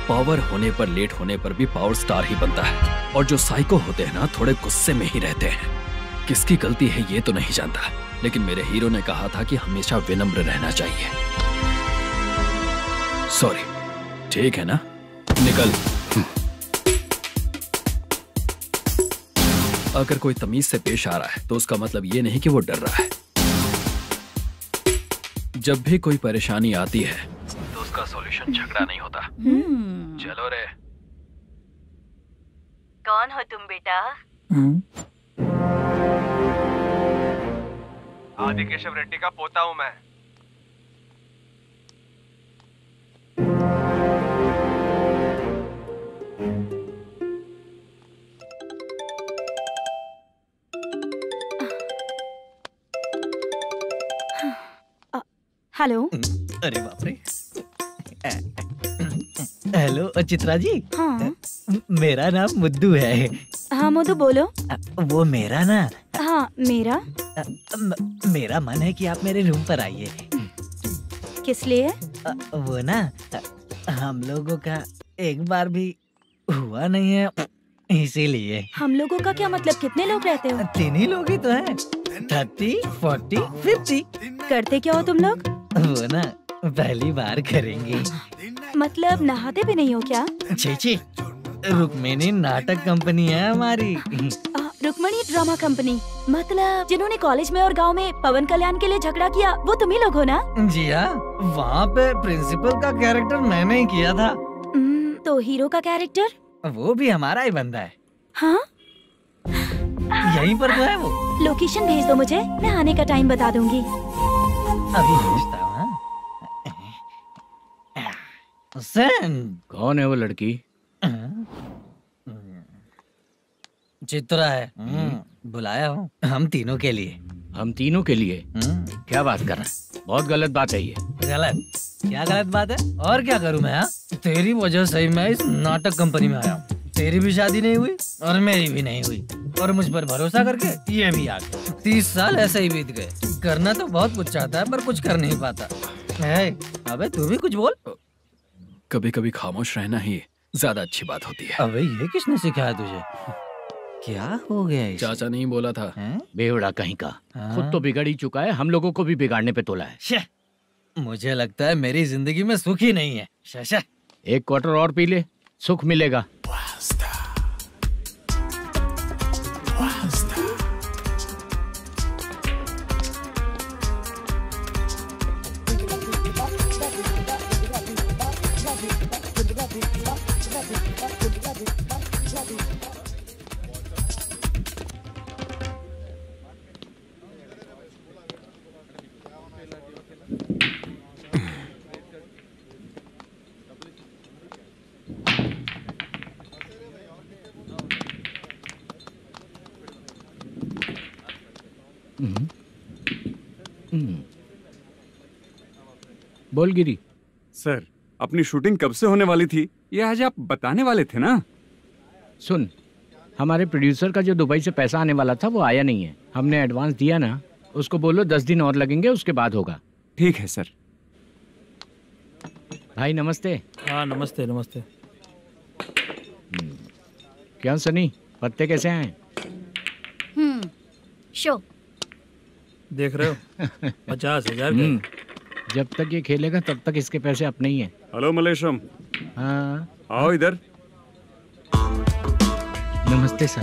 पावर होने पर, लेट होने पर भी पावर स्टार ही बनता है। और जो साइको होते हैं ना, थोड़े गुस्से में ही रहते हैं। किसकी गलती है ये तो नहीं जानता, लेकिन मेरे हीरो ने कहा था कि हमेशा विनम्र रहना चाहिए। सॉरी, ठीक है ना? निकल। अगर कोई तमीज से पेश आ रहा है तो उसका मतलब ये नहीं कि वो डर रहा है। जब भी कोई परेशानी आती है तो उसका सॉल्यूशन झगड़ा नहीं होता। चलो रे। कौन हो तुम बेटा? आदि केशव रेड्डी का पोता हूँ मैं। हेलो। अरे बाप रे। हेलो चित्रा जी। हाँ। मेरा नाम मुद्दू है। हाँ मुद्दू बोलो। वो मेरा ना। हाँ मेरा। मेरा मन है कि आप मेरे रूम पर आइए। किस लिए? वो ना, हम लोगों का एक बार भी हुआ नहीं है, इसीलिए। हम लोगों का क्या मतलब? कितने लोग रहते हो? 3 ही लोग ही तो हैं। 30, 40, 50। करते क्या हो तुम लोग? वो ना पहली बार करेंगे। मतलब नहाते भी नहीं हो क्या? छी छी, रुक्मिणी नाटक कंपनी है हमारी। Rukmani drama company. मतलब जिन्होंने कॉलेज में और गांव में पवन कल्याण के लिए झगड़ा किया, वो तुम ही लोग हो ना? जी हाँ, वहाँ पे प्रिंसिपल का कैरेक्टर मैंने ही किया था। तो हीरो का कैरेक्टर? वो भी हमारा ही बंदा है। हाँ, यहीं पर तो है वो। लोकेशन भेज दो मुझे, मैं आने का टाइम बता दूंगी। अभी भेजता हूँ। कौन है वो लड़की? चित्रा है। बुलाया हूँ हम तीनों के लिए। हम तीनों के लिए? क्या बात कर रहा है? बहुत गलत बात है ये। गलत? क्या गलत बात है? और क्या करूँ मैं? तेरी वजह से मैं इस नाटक कंपनी में आया हूँ। तेरी भी शादी नहीं हुई और मेरी भी नहीं हुई, और मुझ पर भरोसा करके ये भी आ गया। 30 साल ऐसे ही बीत गए। करना तो बहुत कुछ चाहता है, पर कुछ कर नहीं पाता। अबे तू भी कुछ बोल। कभी कभी खामोश रहना ही ज्यादा अच्छी बात होती है। अबे ये किसने सिखाया तुझे? क्या हो गया इसे? चाचा नहीं बोला था। बेवड़ा कहीं का। खुद तो बिगड़ ही चुका है, हम लोगों को भी बिगाड़ने पे तोला है। मुझे लगता है मेरी जिंदगी में सुख ही नहीं है। शशा, एक क्वार्टर और पी ले, सुख मिलेगा। बोल गिरी। सर, अपनी शूटिंग कब से होने वाली थी, ये आज आप बताने वाले थे ना? सुन, हमारे प्रोड्यूसर का जो दुबई से पैसा आने वाला था वो आया नहीं है। हमने एडवांस दिया ना, उसको बोलो 10 दिन और लगेंगे, उसके बाद होगा। ठीक है सर। भाई नमस्ते। हाँ नमस्ते नमस्ते। क्या सनी, पत्ते कैसे आए? शो देख रहे हो 50,000 के। जब तक ये खेलेगा तब तक इसके पैसे अपने ही हैं। हेलो मलेशम। हाँ आओ इधर। नमस्ते सर।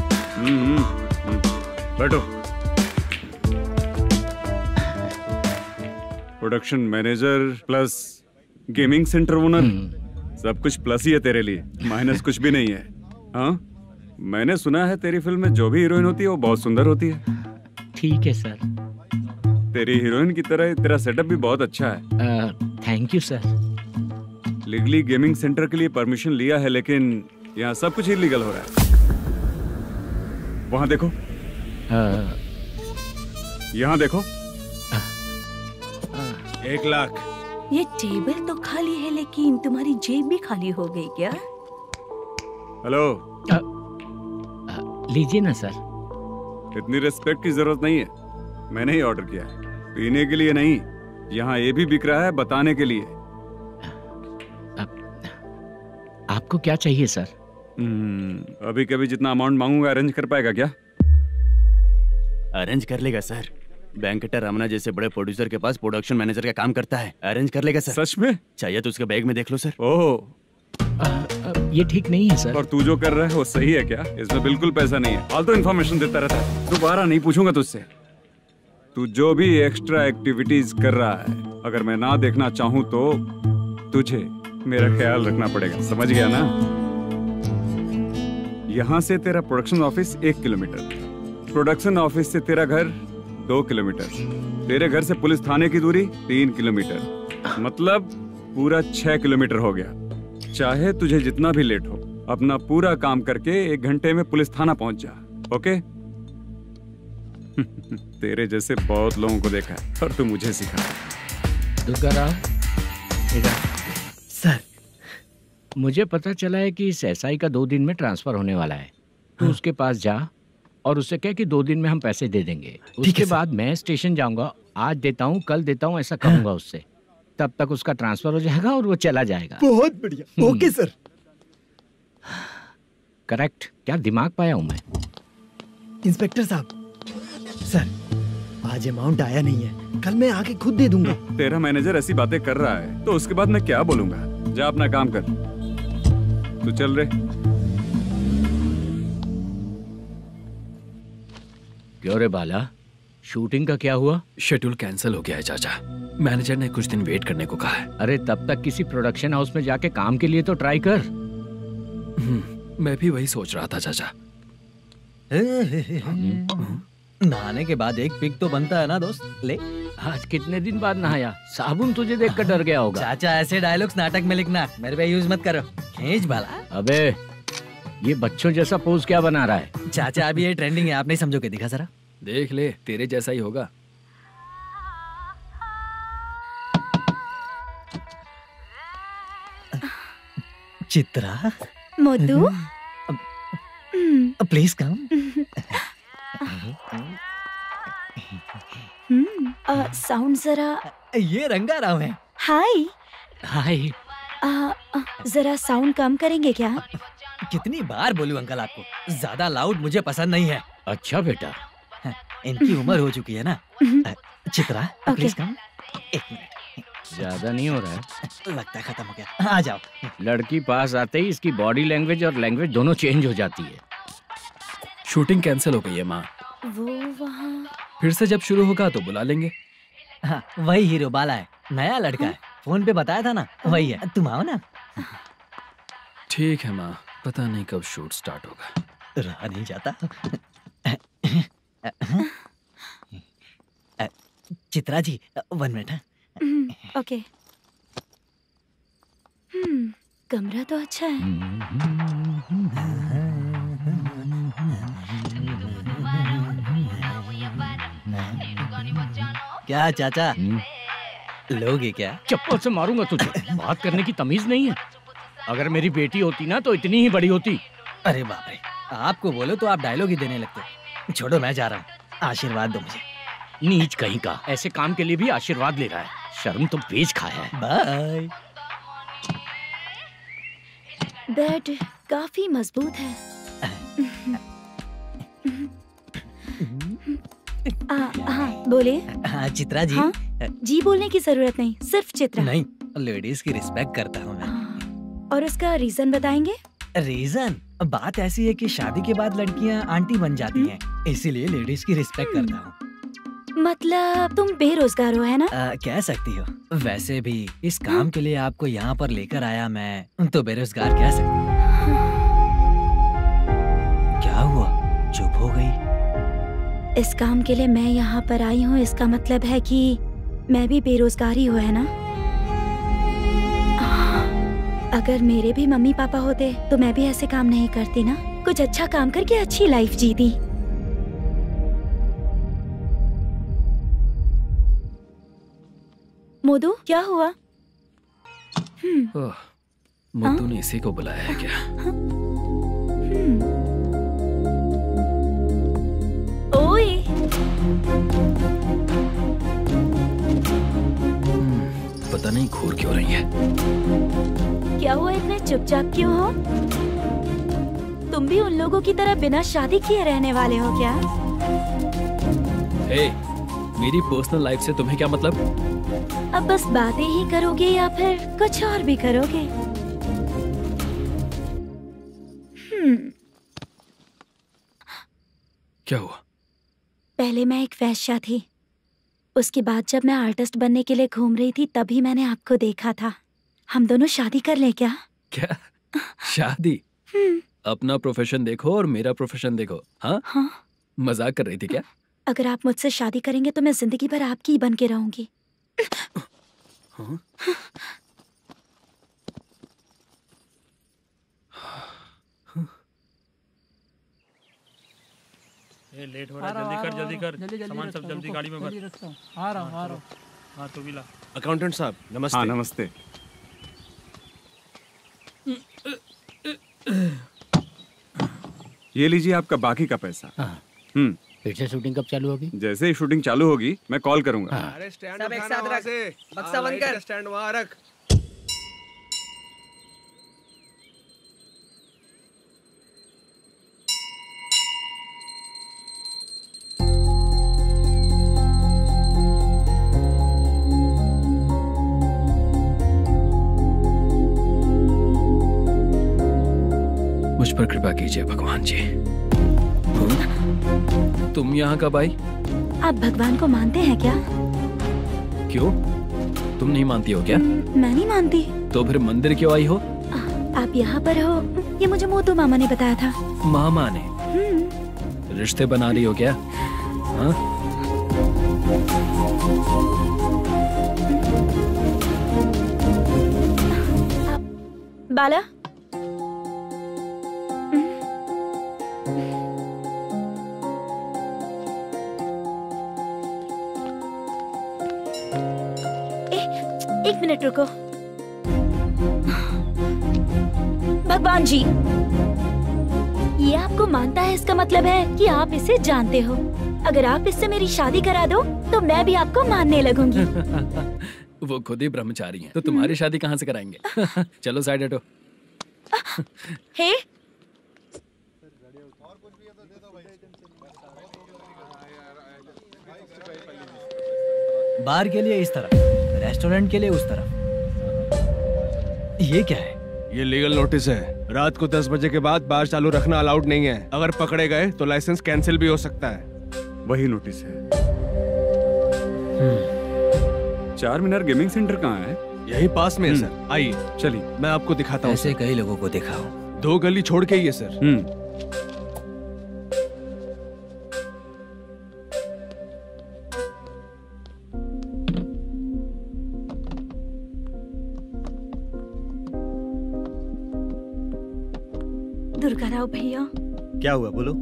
बैठो। Production manager plus gaming centre owner, सब कुछ प्लस ही है तेरे लिए, माइनस कुछ भी नहीं है। हाँ, मैंने सुना है तेरी फिल्म में जो भी हीरोइन होती है वो बहुत सुंदर होती है। ठीक है सर। तेरी हीरोइन की तरह तेरा सेटअप भी बहुत अच्छा है। Thank you sir. Legally gaming centre के लिए परमिशन लिया है, लेकिन यहाँ सब कुछ इलीगल हो रहा है। वहाँ देखो, यहाँ देखो। 1 लाख। ये टेबल तो खाली है, लेकिन तुम्हारी जेब भी खाली हो गई क्या? हेलो। लीजिए ना सर। इतनी रिस्पेक्ट की जरूरत नहीं है, मैंने ही ऑर्डर किया है। पीने के लिए नहीं, यहाँ ये भी बिक रहा है बताने के लिए। आपको क्या चाहिए सर? अभी कभी जितना अमाउंट मांगूंगा अरेंज कर पाएगा क्या? अरेंज कर लेगा सर। वेंकटर रमना जैसे बड़े प्रोड्यूसर के पास प्रोडक्शन मैनेजर का काम करता है, अरेंज कर लेगा सर। सच में? चाहिए तो उसके बैग में देख लो सर। ओह, ये ठीक नहीं है सर। और तू जो कर रहा है वो सही है क्या? इसमें बिल्कुल पैसा नहीं है, फालतू इन्फॉर्मेशन देता रहता है। दोबारा नहीं पूछूंगा तुझसे। तू जो भी एक्स्ट्रा एक्टिविटीज कर रहा है, अगर मैं ना देखना चाहूँ तो तुझे मेरा ख्याल रखना पड़ेगा, समझ गया ना? यहाँ से तेरा production office 1 kilometre, production office से तेरा घर 2 किलोमीटर, तेरे घर से पुलिस थाने की दूरी 3 किलोमीटर, मतलब पूरा 6 किलोमीटर हो गया। चाहे तुझे जितना भी लेट हो, अपना पूरा काम करके 1 घंटे में पुलिस थाना पहुंच जा, ओके? तेरे जैसे बहुत लोगों को देखा है और तू मुझे सिखा। सर, मुझे पता चला है कि इस एसआई का 2 दिन में ट्रांसफर होने वाला है। तो उसके पास जा और उससे कह कि 2 दिन में हम पैसे दे देंगे। उसके बाद मैं स्टेशन जाऊंगा, आज देता हूँ कल देता हूँ ऐसा कहूंगा उससे। तब तक उसका ट्रांसफर हो जाएगा और वो चला जाएगा। बहुत बढ़िया। Okay sir. करेक्ट। क्या दिमाग पाया हूँ मैं। इंस्पेक्टर साहब, सर आज अमाउंट आया नहीं है, कल मैं आके खुद दे दूंगा। तेरा मैनेजर ऐसी बातें कर रहा है तो उसके बाद मैं क्या बोलूंगा? जा अपना काम कर। तू चल रे। क्यों रे बाला, शूटिंग का क्या हुआ? शेड्यूल कैंसिल हो गया है चाचा। मैनेजर ने कुछ दिन वेट करने को कहा है। अरे तब तक किसी प्रोडक्शन हाउस में जाके काम के लिए तो ट्राई कर। मैं भी वही सोच रहा था चाचा। नहाने के बाद एक पिक तो बनता है ना दोस्त। ले, आज कितने दिन बाद नहाया? साबुन तुझे देखकर डर गया होगा। चाचा ऐसे डायलॉग्स नाटक में लिखना, मेरे पे यूज मत करो। खींच बाला। अबे ये बच्चों जैसा पोज क्या बना रहा है? चाचा अभी ये ट्रेंडिंग है, आप नहीं समझोगे। दिखा जरा। देख ले, तेरे जैसा ही होगा। Chitra. Modu. Please come. Sound जरा। ये रंगा राव है। हाय। हाय। जरा साउंड कम करेंगे क्या? कितनी बार बोलूं अंकल आपको, ज्यादा लाउड मुझे पसंद नहीं है। अच्छा बेटा, इनकी उम्र हो चुकी है ना। Chitra please come. एक मिनट, ज्यादा नहीं हो रहा है? लगता है खत्म हो गया। आ जाओ। लड़की पास आते ही इसकी बॉडी लैंग्वेज और लैंग्वेज दोनों चेंज हो जाती है। शूटिंग कैंसिल हो गई है माँ। वो वहाँ। फिर से जब शुरू होगा तो बुला लेंगे। हाँ, वही हीरो बाला है, नया लड़का है। फोन पे बताया था ना, वही है। तुम आओ ना। ठीक है माँ, पता नहीं कब शूट स्टार्ट होगा। रहा नहीं जाता। चित्रा जी 1 मिनट। ओके। कमरा तो अच्छा है। क्या चाचा, लोगे क्या? चप्पल से मारूंगा तुझे। बात करने की तमीज नहीं है। अगर मेरी बेटी होती ना तो इतनी ही बड़ी होती। अरे बाप रे, आपको बोलो तो आप डायलॉग ही देने लगते। छोड़ो, मैं जा रहा हूँ। आशीर्वाद दो मुझे। नीच कहीं का, ऐसे काम के लिए भी आशीर्वाद ले रहा है। शर्म तो बेच खाया है। बाय। बेड काफी मजबूत है। हाँ बोले। हाँ चित्रा जी। हाँ? जी बोलने की जरूरत नहीं, सिर्फ चित्रा। नहीं, लेडीज की रिस्पेक्ट करता हूँ मैं। और उसका रीजन बताएंगे? रीजन बात ऐसी है कि शादी के बाद लड़कियाँ आंटी बन जाती हैं, इसीलिए लेडीज की रिस्पेक्ट करता हूँ। मतलब तुम बेरोजगार हो, है ना? कह सकती हो। वैसे भी इस काम के लिए आपको यहाँ पर लेकर आया मैं, तो बेरोजगार कह सकती हूँ। क्या हुआ, चुप हो गई? इस काम के लिए मैं यहाँ पर आई हूँ, इसका मतलब है कि मैं भी बेरोजगार ही हूँ, है ना? अगर मेरे भी मम्मी पापा होते तो मैं भी ऐसे काम नहीं करती ना। कुछ अच्छा काम करके अच्छी लाइफ जीती। मोदू क्या हुआ? मोदू ने इसी को बुलाया है क्या? ओए। पता नहीं घूर क्यों रही है। क्या हुआ, इतने चुपचाप क्यों हो? तुम भी उन लोगों की तरह बिना शादी किए रहने वाले हो क्या? हे, मेरी पर्सनल लाइफ से तुम्हें क्या मतलब? अब बस बातें ही करोगे या फिर कुछ और भी करोगे? क्या हुआ? पहले मैं एक वेश्या थी, उसके बाद जब मैं आर्टिस्ट बनने के लिए घूम रही थी तभी मैंने आपको देखा था। हम दोनों शादी कर ले क्या? क्या शादी? अपना प्रोफेशन देखो और मेरा प्रोफेशन देखो। हाँ? मजाक कर रही थी क्या? अगर आप मुझसे शादी करेंगे तो मैं जिंदगी भर आपकी ही बन के रहूंगी। हाँ? ये लेट हो रहा है, जल्दी कर। सामान सब जल्दी गाड़ी में भर। आ रहा हूँ। हाँ तू भी ला। अकाउंटेंट साहब नमस्ते। हाँ नमस्ते। ये लीजिए आपका बाकी का पैसा। फिर से शूटिंग कब चालू होगी? जैसे ही शूटिंग चालू होगी मैं कॉल करूंगा। अरे स्टैंड सब एक साथ रख। बक्सा बंद कर। स्टैंड वहाँ रख। मुझ पर कृपा कीजिए भगवान जी। तुम यहाँ कब आई? आप भगवान को मानते हैं क्या? क्यों, तुम नहीं मानती हो क्या? मैं नहीं मानती। तो फिर मंदिर क्यों आई हो? आप यहाँ पर हो ये मुझे मोटू मामा ने बताया था। मामा ने? रिश्ते बना रही हो क्या? हाँ? बाला, एक मिनट रुको। भगवान जी, ये आपको मानता है, इसका मतलब है कि आप इसे जानते हो। अगर आप इससे मेरी शादी करा दो तो मैं भी आपको मानने लगूंगी। वो खुद ही ब्रह्मचारी हैं, तो तुम्हारी शादी कहाँ से कराएंगे? चलो साइड हटो। हे, बार के लिए इस तरफ, रेस्टोरेंट के लिए उस तरफ। ये क्या है? ये लीगल नोटिस है। रात को 10 बजे के बाद बार चालू रखना अलाउड नहीं है। अगर पकड़े गए तो लाइसेंस कैंसिल भी हो सकता है। वही नोटिस है। चार मीनार गेमिंग सेंटर कहाँ है? यही पास में है सर। आइए चलिए, मैं आपको दिखाता हूँ। ऐसे कई लोगों को देखा हूँ। 2 गली छोड़ के ही है सर। दुर्गा राव भैया, क्या हुआ बोलो।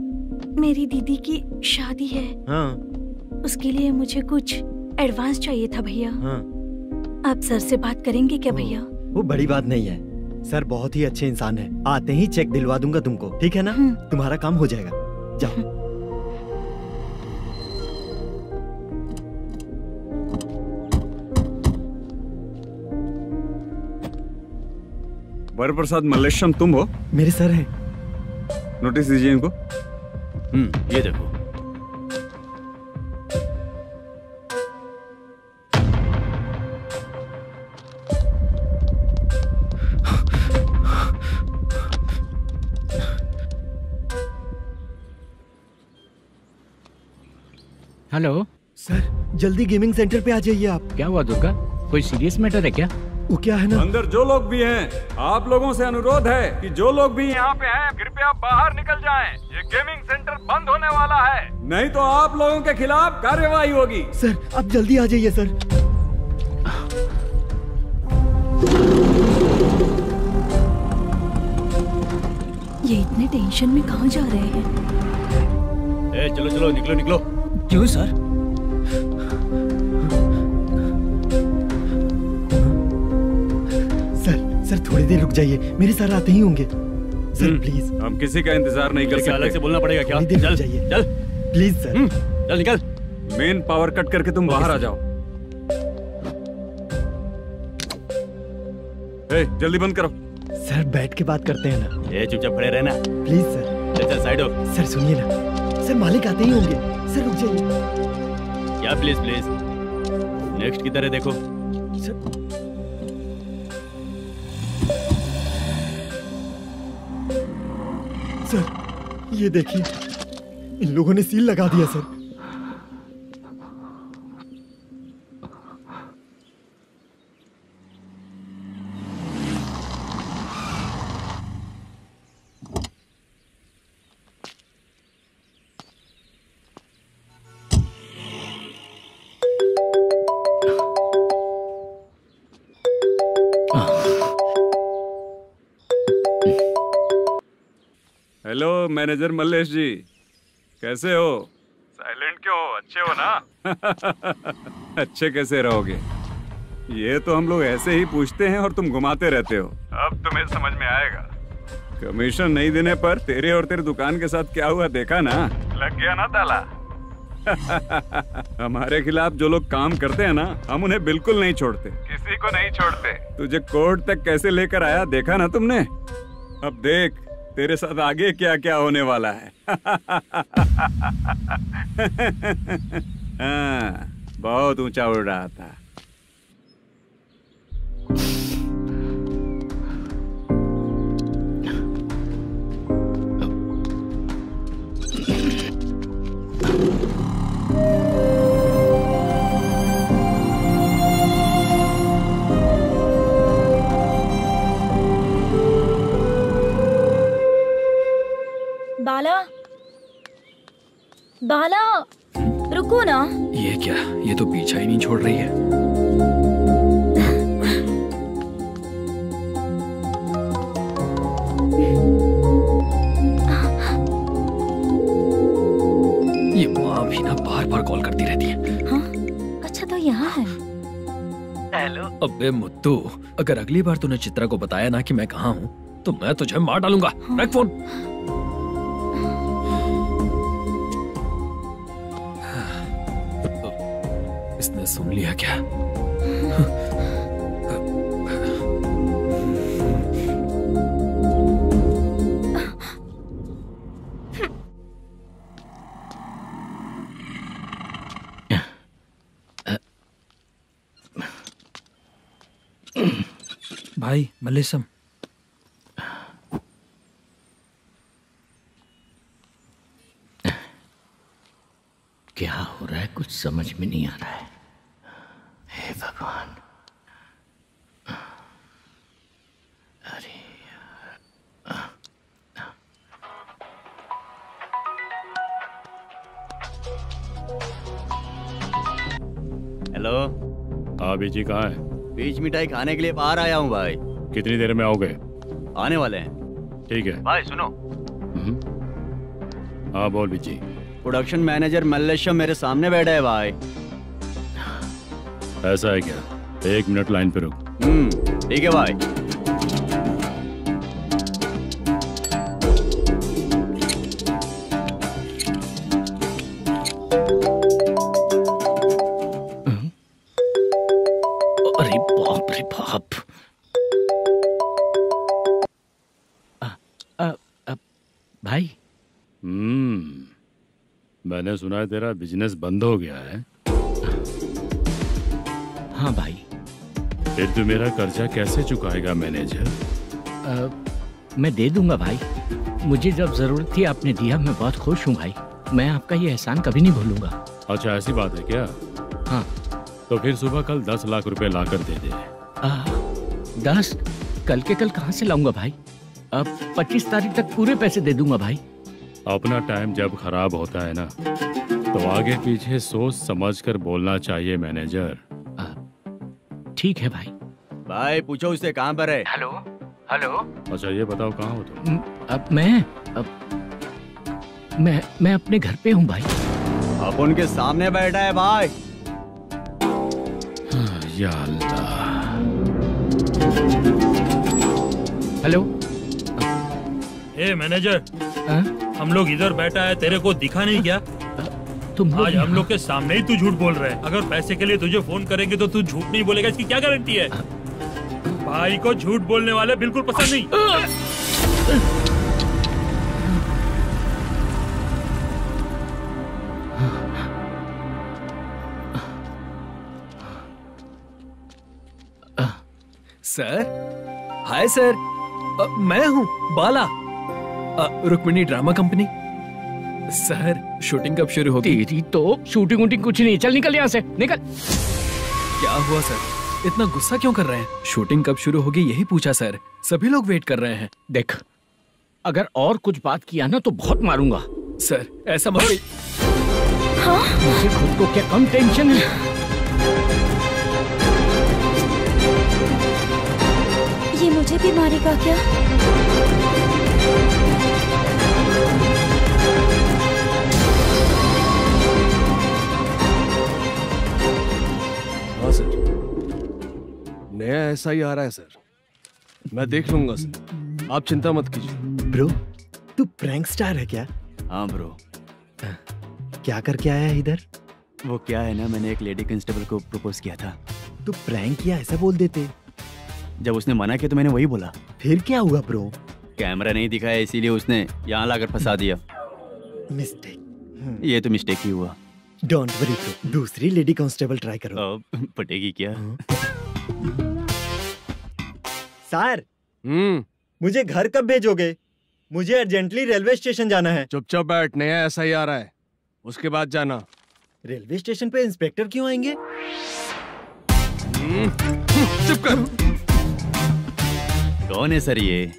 मेरी दीदी की शादी है। हाँ। उसके लिए मुझे कुछ एडवांस चाहिए था भैया। हाँ। आप सर से बात करेंगे क्या भैया? वो बड़ी बात नहीं है, सर बहुत ही अच्छे इंसान है। आते ही चेक दिलवा दूंगा तुमको, ठीक है ना? तुम्हारा काम हो जाएगा। जाओ। वरप्रसाद मल्लेश्वरम तुम हो? मेरे सर हैं। नोटिस दीजिए इनको। ये देखो। हेलो सर, जल्दी गेमिंग सेंटर पे आ जाइए आप। क्या हुआ दुर्गा, कोई सीरियस मैटर है क्या? वो क्या है ना, अंदर जो लोग भी हैं, आप लोगों से अनुरोध है कि जो लोग भी यहाँ पे हैं, कृपया बाहर निकल जाएं। ये गेमिंग सेंटर बंद होने वाला है, नहीं तो आप लोगों के खिलाफ कार्यवाही होगी। सर आप जल्दी आ जाइए सर। ये इतने टेंशन में कहाँ जा रहे हैं? चलो चलो, निकलो निकलो। क्यों सर? सर थोड़ी देर रुक जाइए, मेरे सर आते ही होंगे। Sir please. हम किसी का इंतजार नहीं कर सकते। अलग से बोलना पड़ेगा क्या? चल जाइए, चल प्लीज सर। चल निकल। मेन पावर कट करके तुम बाहर आ जाओ। जल्दी बंद करो। सर बैठ के बात करते हैं ना। चुपचाप खड़े रहना प्लीज सर। चल साइड हो। सर सुनिए ना, सर मालिक आते ही होंगे। सर रुक जाइए। क्या प्लीज प्लीज, नेक्स्ट की तरह देखो। सर ये देखिए, इन लोगों ने सील लगा दिया सर। हेलो मैनेजर मल्लेश जी, कैसे हो? साइलेंट क्यों हो? अच्छे हो ना? अच्छे कैसे रहोगे? ये तो हम लोग ऐसे ही पूछते हैं और तुम घुमाते रहते हो। अब तुम्हें समझ में आएगा। कमीशन नहीं देने पर तेरे और तेरी दुकान के साथ क्या हुआ देखा ना? लग गया ना ताला। हमारे खिलाफ जो लोग काम करते हैं ना, हम उन्हें बिल्कुल नहीं छोड़ते, किसी को नहीं छोड़ते। तुझे कोर्ट तक कैसे लेकर आया देखा ना तुमने? अब देख तेरे साथ आगे क्या क्या होने वाला है। हाँ, बहुत ऊंचा उड़ रहा था। बाला रुको ना। ये क्या, ये तो पीछा ही नहीं छोड़ रही है। ये माँ भी ना बार बार कॉल करती रहती है। हाँ? अच्छा तो यहाँ है। हेलो। अबे मुत्तू, अगर अगली बार तूने चित्रा को बताया ना कि मैं कहाँ हूँ तो मैं तुझे मार डालूंगा। रख फोन। इसने सुन लिया क्या? भाई मल्लेशम, क्या हो रहा है कुछ समझ में नहीं आ रहा है। हे भगवान, अरे हेलो। हाँ बीजी कहाँ है? बीच मिठाई खाने के लिए बाहर आया हूँ भाई। कितनी देर में आओगे? आने वाले हैं। ठीक है भाई सुनो। हाँ बोल बीजी। प्रोडक्शन मैनेजर मल्लेशम मेरे सामने बैठा है भाई। ऐसा है क्या? 1 मिनट लाइन पे रुक। ठीक है भाई। अरे बाप रे बाप। भाई मैंने सुना है तेरा बिजनेस बंद हो गया है। हाँ भाई। फिर तू मेरा कर्जा कैसे चुकाएगा मैनेजर? मैं दे दूंगा भाई, मुझे जब जरूरत थी आपने दिया, मैं बहुत खुश हूँ भाई। मैं आपका ये एहसान कभी नहीं भूलूंगा। अच्छा ऐसी बात है क्या? हाँ। तो फिर सुबह कल 10 लाख रुपए लाकर दे दे। 10? कल के कल कहाँ से लाऊंगा भाई? अब 25 तारीख तक पूरे पैसे दे दूंगा भाई। अपना टाइम जब खराब होता है ना तो आगे पीछे सोच समझ कर बोलना चाहिए मैनेजर। ठीक है भाई। भाई पूछो उससे कहाँ पर है। Hello hello. अच्छा ये बताओ कहाँ हो तुम? अब मैं अपने घर पे हूँ भाई। अब उनके सामने बैठा है भाई। या अल्लाह। हेलो। ए मैनेजर, हम लोग इधर बैठा है, तेरे को दिखा नहीं क्या? तुम आज हम लोग के सामने ही तू झूठ बोल रहा है। अगर पैसे के लिए तुझे फोन करेंगे तो तू झूठ नहीं बोलेगा, इसकी क्या गारंटी है? भाई को झूठ बोलने वाले बिल्कुल पसंद नहीं। सर, हाय सर, मैं हूँ Bala, Rukmini drama company. Sir shooting कब शुरू होगी? तेरी तो शूटिंग वूटिंग कुछ नहीं, चल निकल यहाँ से, निकल। क्या हुआ सर, इतना गुस्सा क्यों कर रहे हैं? शूटिंग कब शुरू होगी यही पूछा सर, सभी लोग वेट कर रहे हैं। देख, अगर और कुछ बात किया ना तो बहुत मारूंगा। सर ऐसा मत। मुझे खुद को क्या कम टेंशन है? ये मुझे भी मारेगा क्या? हाँ सर, नया ऐसा ही आ रहा है सर, मैं देख लूंगा सर, आप चिंता मत कीजिए। ब्रो, तू प्रैंक स्टार है क्या? हाँ ब्रो। क्या करके आया है इधर? वो क्या है ना, मैंने एक लेडी कांस्टेबल को प्रपोज किया था। तू प्रैंक किया ऐसा बोल देते। जब उसने मना किया तो मैंने वही बोला। फिर क्या हुआ ब्रो? कैमरा नहीं दिखाया इसीलिए उसने यहाँ लाकर फंसा दिया। मिस्टेक। ये तो मिस्टेक ही हुआ। डोंट वरी ब्रो, दूसरी लेडी कांस्टेबल ट्राई करो। पटेगी क्या? सर, मुझे घर कब भेजोगे? मुझे अर्जेंटली रेलवे स्टेशन जाना है। चुपचाप बैठ, नया ऐसा ही आ रहा है, उसके बाद जाना। रेलवे स्टेशन पे इंस्पेक्टर क्यों आएंगे? चुप कर। कौन है सर ये?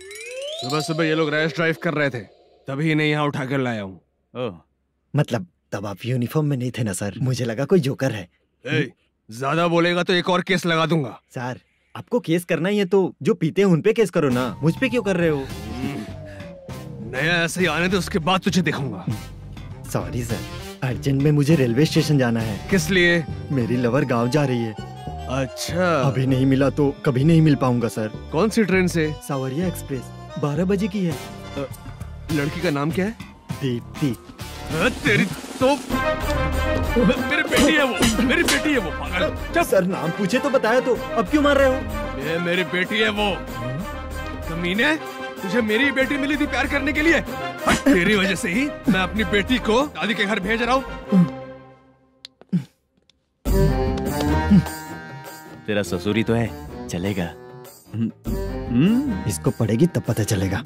सुबह सुबह ये लोग रैश ड्राइव कर रहे थे, तभी इन्हें यहाँ उठा कर लाया हूँ। मतलब तब आप यूनिफॉर्म में नहीं थे ना सर, मुझे लगा कोई जोकर है। ज्यादा बोलेगा तो एक और केस लगा दूंगा। सर आपको केस करना ही है तो जो पीते हैं उन पे केस करो ना, मुझ पे क्यों कर रहे हो? नया ऐसे ही आने दो, उसके बाद तुझे देखूंगा। सॉरी सर, अर्जेंट में मुझे रेलवे स्टेशन जाना है। किस लिए? मेरी लवर गांव जा रही है। अच्छा, अभी नहीं मिला तो कभी नहीं मिल पाऊंगा सर। कौन सी ट्रेन से? सावरिया एक्सप्रेस, 12 बजे की है। लड़की का नाम क्या है? दीप्ति। तेरी तो मेरी बेटी है वो, मेरी बेटी है वो, पागल। सर नाम पूछे तो बताया तो अब क्यों मार रहे हो? ये मेरी बेटी है वो। कमीने, तुझे मेरी बेटी मिली थी प्यार करने के लिए। तेरी वजह से ही मैं अपनी बेटी को दादी के घर भेज रहा हूँ। तेरा ससुरी तो है, चलेगा। इसको पढ़ेगी तब पता चलेगा।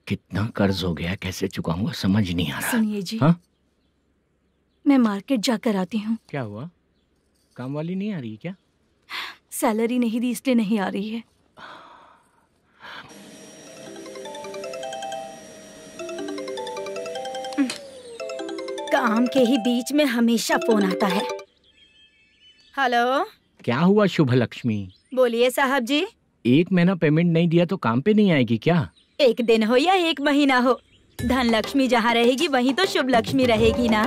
कितना कर्ज हो गया, कैसे चुकाऊंगा समझ नहीं आ रहा। सुनिए जी, हाँ? मैं मार्केट जाकर आती हूँ। क्या हुआ? काम वाली नहीं आ रही क्या? सैलरी नहीं दी इसलिए नहीं आ रही है। काम के ही बीच में हमेशा फोन आता है। हेलो, क्या हुआ शुभ लक्ष्मी? बोलिए साहब जी। 1 महीना पेमेंट नहीं दिया तो काम पे नहीं आएगी क्या? 1 दिन हो या 1 महीना हो, धन लक्ष्मी जहाँ रहेगी वहीं तो शुभ लक्ष्मी रहेगी ना।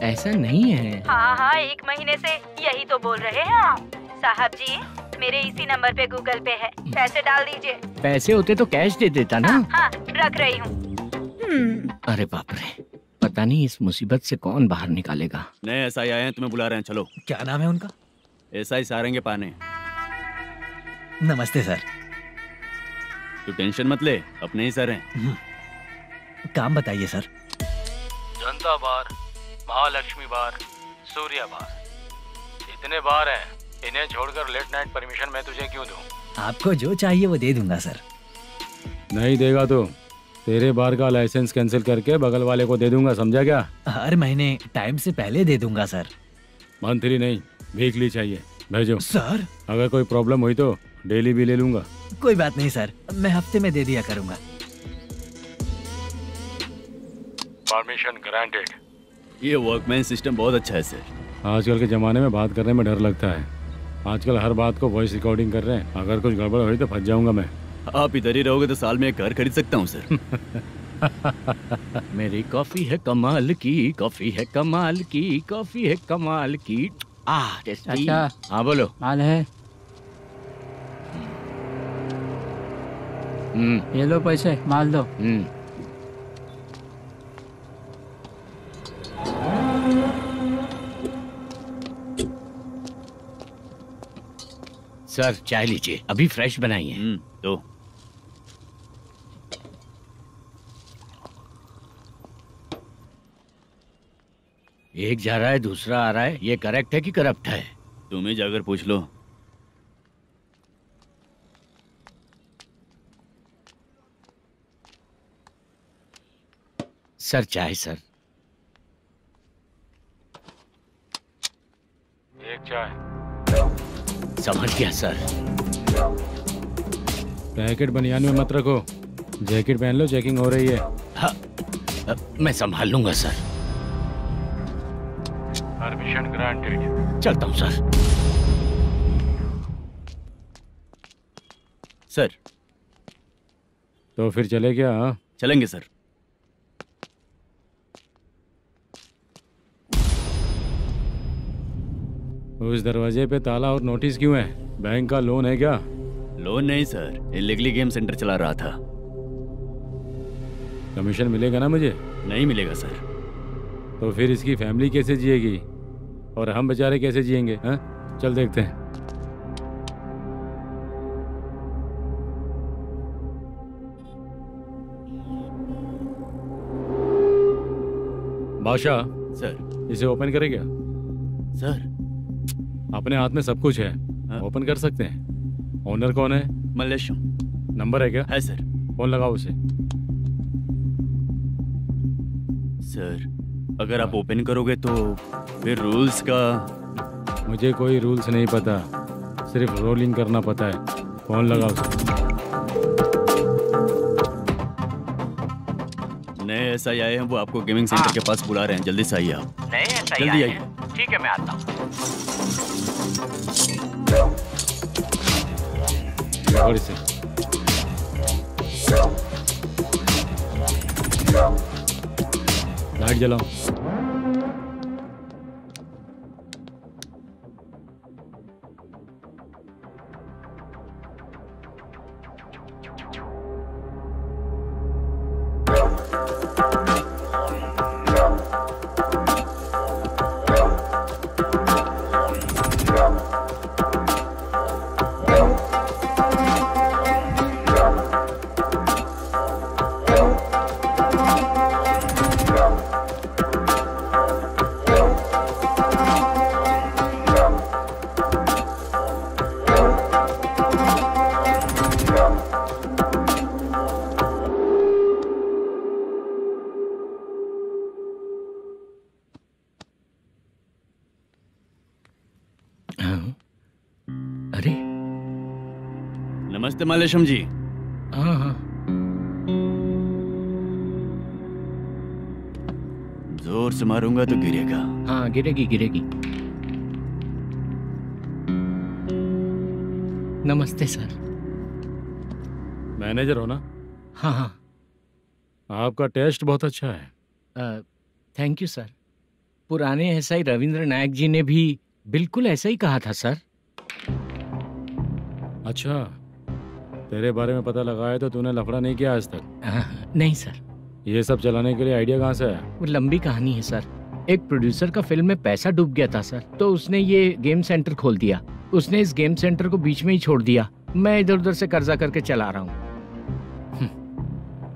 ऐसा नहीं है। हाँ हाँ, 1 महीने से यही तो बोल रहे हैं आप। साहब जी, मेरे इसी नंबर पे गूगल पे है, पैसे डाल दीजिए। पैसे होते तो कैश दे देता ना। हाँ, रख रही हूँ। अरे बाप रे, पता नहीं इस मुसीबत से कौन बाहर निकालेगा। नए एसआई आए हैं, तुम्हें बुला रहे हैं, चलो। क्या नाम है उनका? एसआई सारंगे पाने। नमस्ते सर। तू टेंशन मत ले, अपने ही सर हैं। काम बताइए सर। जनता बार, महालक्ष्मी बार, सूर्या बार, इतने बार हैं। इन्हें छोड़कर लेट नाइट परमिशन मैं तुझे क्यों दूं? आपको जो चाहिए वो दे दूंगा सर। नहीं देगा तो तेरे बार का लाइसेंस कैंसिल करके बगल वाले को दे दूंगा, समझा क्या? हर महीने टाइम से पहले दे दूंगा सर। मंथली नहीं, वीकली चाहिए, भेजो। सर अगर कोई प्रॉब्लम हुई तो डेली भी ले लूंगा। कोई बात नहीं सर, मैं हफ्ते में दे दिया करूंगा। Permission granted. ये वर्कमैन सिस्टम बहुत अच्छा है सर। आजकल के ज़माने में बात करने में डर लगता है। आजकल हर बात को वॉइस रिकॉर्डिंग कर रहे हैं। अगर कुछ गड़बड़ हुई तो फंस जाऊंगा मैं। आप इधर ही रहोगे तो साल में एक घर खरीद सकता हूँ सर। मेरी कॉफी है कमाल की, कॉफी है कमाल की, कॉफी है कमाल की। टेस्टी। अच्छा। हाँ बोलो। माल है? ये लो पैसे, माल दो। सर चाय लीजिए, अभी फ्रेश बनाई है। तो एक जा रहा है दूसरा आ रहा है, ये करेक्ट है कि करप्ट है? तुम ही जाकर पूछ लो। सर चाय सर। एक चाय। समझ गया सर। पैकेट बनियान में मत रखो, जैकेट पहन लो, चेकिंग हो रही है। हाँ, मैं संभाल लूंगा सर। Permission granted. चलता हूँ सर। सर तो फिर चले क्या? हाँ? चलेंगे सर। उस दरवाजे पे ताला और नोटिस क्यों है? बैंक का लोन है क्या? लोन नहीं सर, इलीगली गेम सेंटर चला रहा था। कमीशन मिलेगा ना मुझे? नहीं मिलेगा सर। तो फिर इसकी फैमिली कैसे जिएगी और हम बेचारे कैसे जिएंगे? हाँ, चल देखते हैं। बादशाह सर। इसे ओपन करे क्या? सर अपने हाथ में सब कुछ है, ओपन कर सकते हैं। ओनर कौन है? मल्लेशम। नंबर है क्या? है सर। फोन लगाओ उसे। सर अगर आप ओपन करोगे तो फिर रूल्स का मुझे कोई रूल्स नहीं पता, सिर्फ रोलिंग करना पता है। फोन लगाओ उसे। नए एसआई आए हैं, वो आपको गेमिंग सेंटर के पास बुला रहे हैं, जल्दी से आइए आप। नए एसआई जल्दी आए आइए। हैं? ठीक है, मैं आता हूँ। पकड़ इसे। लाइट जलाओ। अरे नमस्ते मालेशम जी। हाँ हाँ, जोर से मारूंगा तो गिरेगा। हाँ गिरेगी गिरेगी। नमस्ते सर। मैनेजर हो ना? हाँ हाँ। आपका टेस्ट बहुत अच्छा है। Thank you sir. पुराने एसआई रविंद्र नायक जी ने भी बिल्कुल ऐसा ही कहा था सर। अच्छा, तेरे बारे में पता लगा है तो तूने लफड़ा नहीं किया आज तक? नहीं सर। ये सब चलाने के लिए आइडिया कहाँ से है? वो लंबी कहानी है सर। एक प्रोड्यूसर का फिल्म में पैसा डूब गया था सर, तो उसने ये गेम सेंटर खोल दिया। उसने इस गेम सेंटर को बीच में ही छोड़ दिया। मैं इधर उधर से कर्जा करके चला रहा हूँ।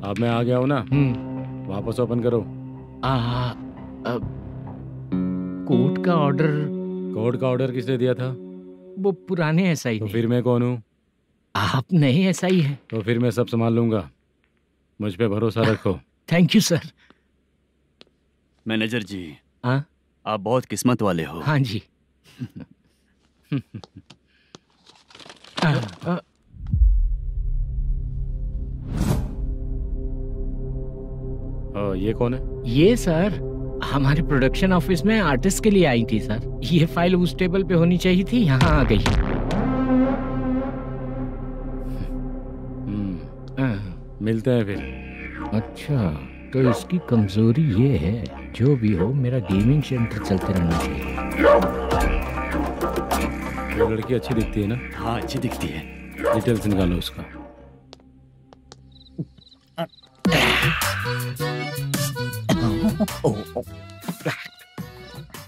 अब मैं आ गया हूँ ना, वापस ओपन करो। कोर्ट का ऑर्डर। कोर्ट का ऑर्डर किसने दिया था? वो पुराने एसआई तो फिर मैं कौन हूँ? आप नए एसआई हैं। तो फिर मैं सब संभाल लूंगा, मुझ पे भरोसा रखो। Thank you sir. मैनेजर जी, हाँ आप बहुत किस्मत वाले हो। हाँ जी। ये कौन है? ये सर हमारे प्रोडक्शन ऑफिस में आर्टिस्ट के लिए आई थी सर। ये फाइल उस टेबल पे होनी चाहिए थी, यहाँ आ गई। मिलते हैं फिर। अच्छा, तो इसकी कमजोरी ये है, जो भी हो मेरा गेमिंग सेंटर चलते रहना चाहिए। ये लड़की अच्छी दिखती है ना? हाँ अच्छी दिखती है। डिटेल्स निकालो उसका।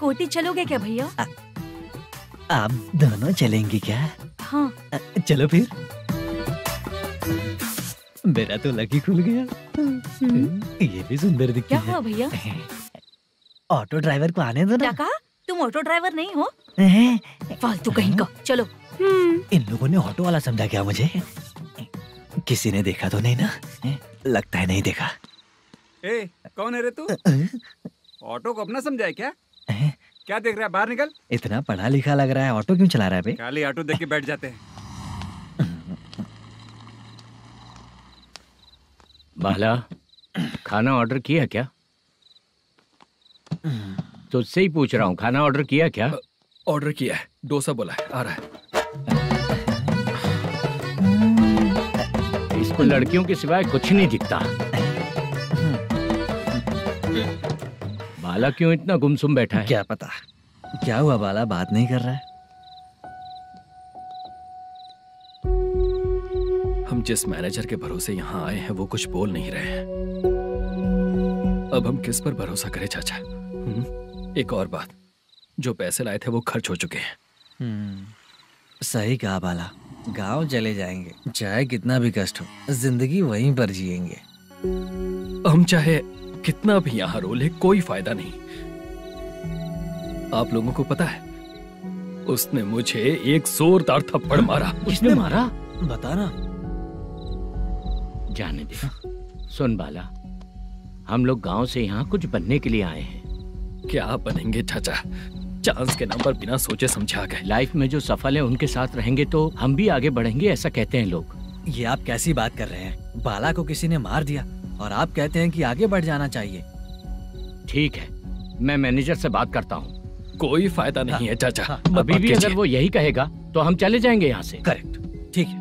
कोटी चलोगे क्या भैया? आप दोनों चलेंगे क्या? हाँ। चलो फिर। मेरा तो लकी खुल गया। ये भी सुंदर दिखती क्या है। हुआ भैया? ऑटो ड्राइवर को आने दो क्या ना। कहा? तुम ऑटो ड्राइवर नहीं हो? फालतू कहीं का। चलो। इन लोगों ने ऑटो वाला समझा क्या मुझे? किसी ने देखा तो नहीं ना? लगता है नहीं देखा। ए, कौन है रे तू? ऑटो को अपना समझा है क्या? क्या देख रहा है? बाहर निकल। इतना पढ़ा लिखा लग रहा है, ऑटो क्यों चला रहा है बे? खाली ऑटो देख के बैठ जाते हैं। बाला, खाना ऑर्डर किया क्या? तुझसे ही पूछ रहा हूँ, खाना ऑर्डर किया क्या? ऑर्डर किया है, डोसा बोला है, आ रहा है। इसको लड़कियों के सिवाय कुछ नहीं दिखता। बाला क्यों इतना गुमसुम बैठा है? क्या पता क्या हुआ, बाला बात नहीं कर रहा है। हम जिस मैनेजर के भरोसे यहाँ आए हैं वो कुछ बोल नहीं रहे हैं। अब हम किस पर भरोसा करें चाचा? एक और बात, जो पैसे लाए थे वो खर्च हो चुके हैं। सही कहा बाला, गांव चले जाएंगे, चाहे कितना भी कष्ट हो, जिंदगी वहीं पर जिएंगे। हम चाहे कितना भी यहाँ रोले, कोई फायदा नहीं। आप लोगों को पता है, उसने मुझे एक जोरदार थप्पड़ मारा। किसने मारा? बताना। जाने दे। सुन बाला, हम लोग गांव से यहाँ कुछ बनने के लिए आए हैं। क्या बनेंगे चाचा? चांस के नाम पर बिना सोचे समझे आ गए। लाइफ में जो सफल है उनके साथ रहेंगे तो हम भी आगे बढ़ेंगे, ऐसा कहते हैं लोग। ये आप कैसी बात कर रहे हैं? बाला को किसी ने मार दिया और आप कहते हैं कि आगे बढ़ जाना चाहिए। ठीक है, मैं मैनेजर से बात करता हूँ। कोई फायदा नहीं है चाचा। अभी भी अगर वो यही कहेगा तो हम चले जाएंगे यहाँ से। करेक्ट, ठीक है।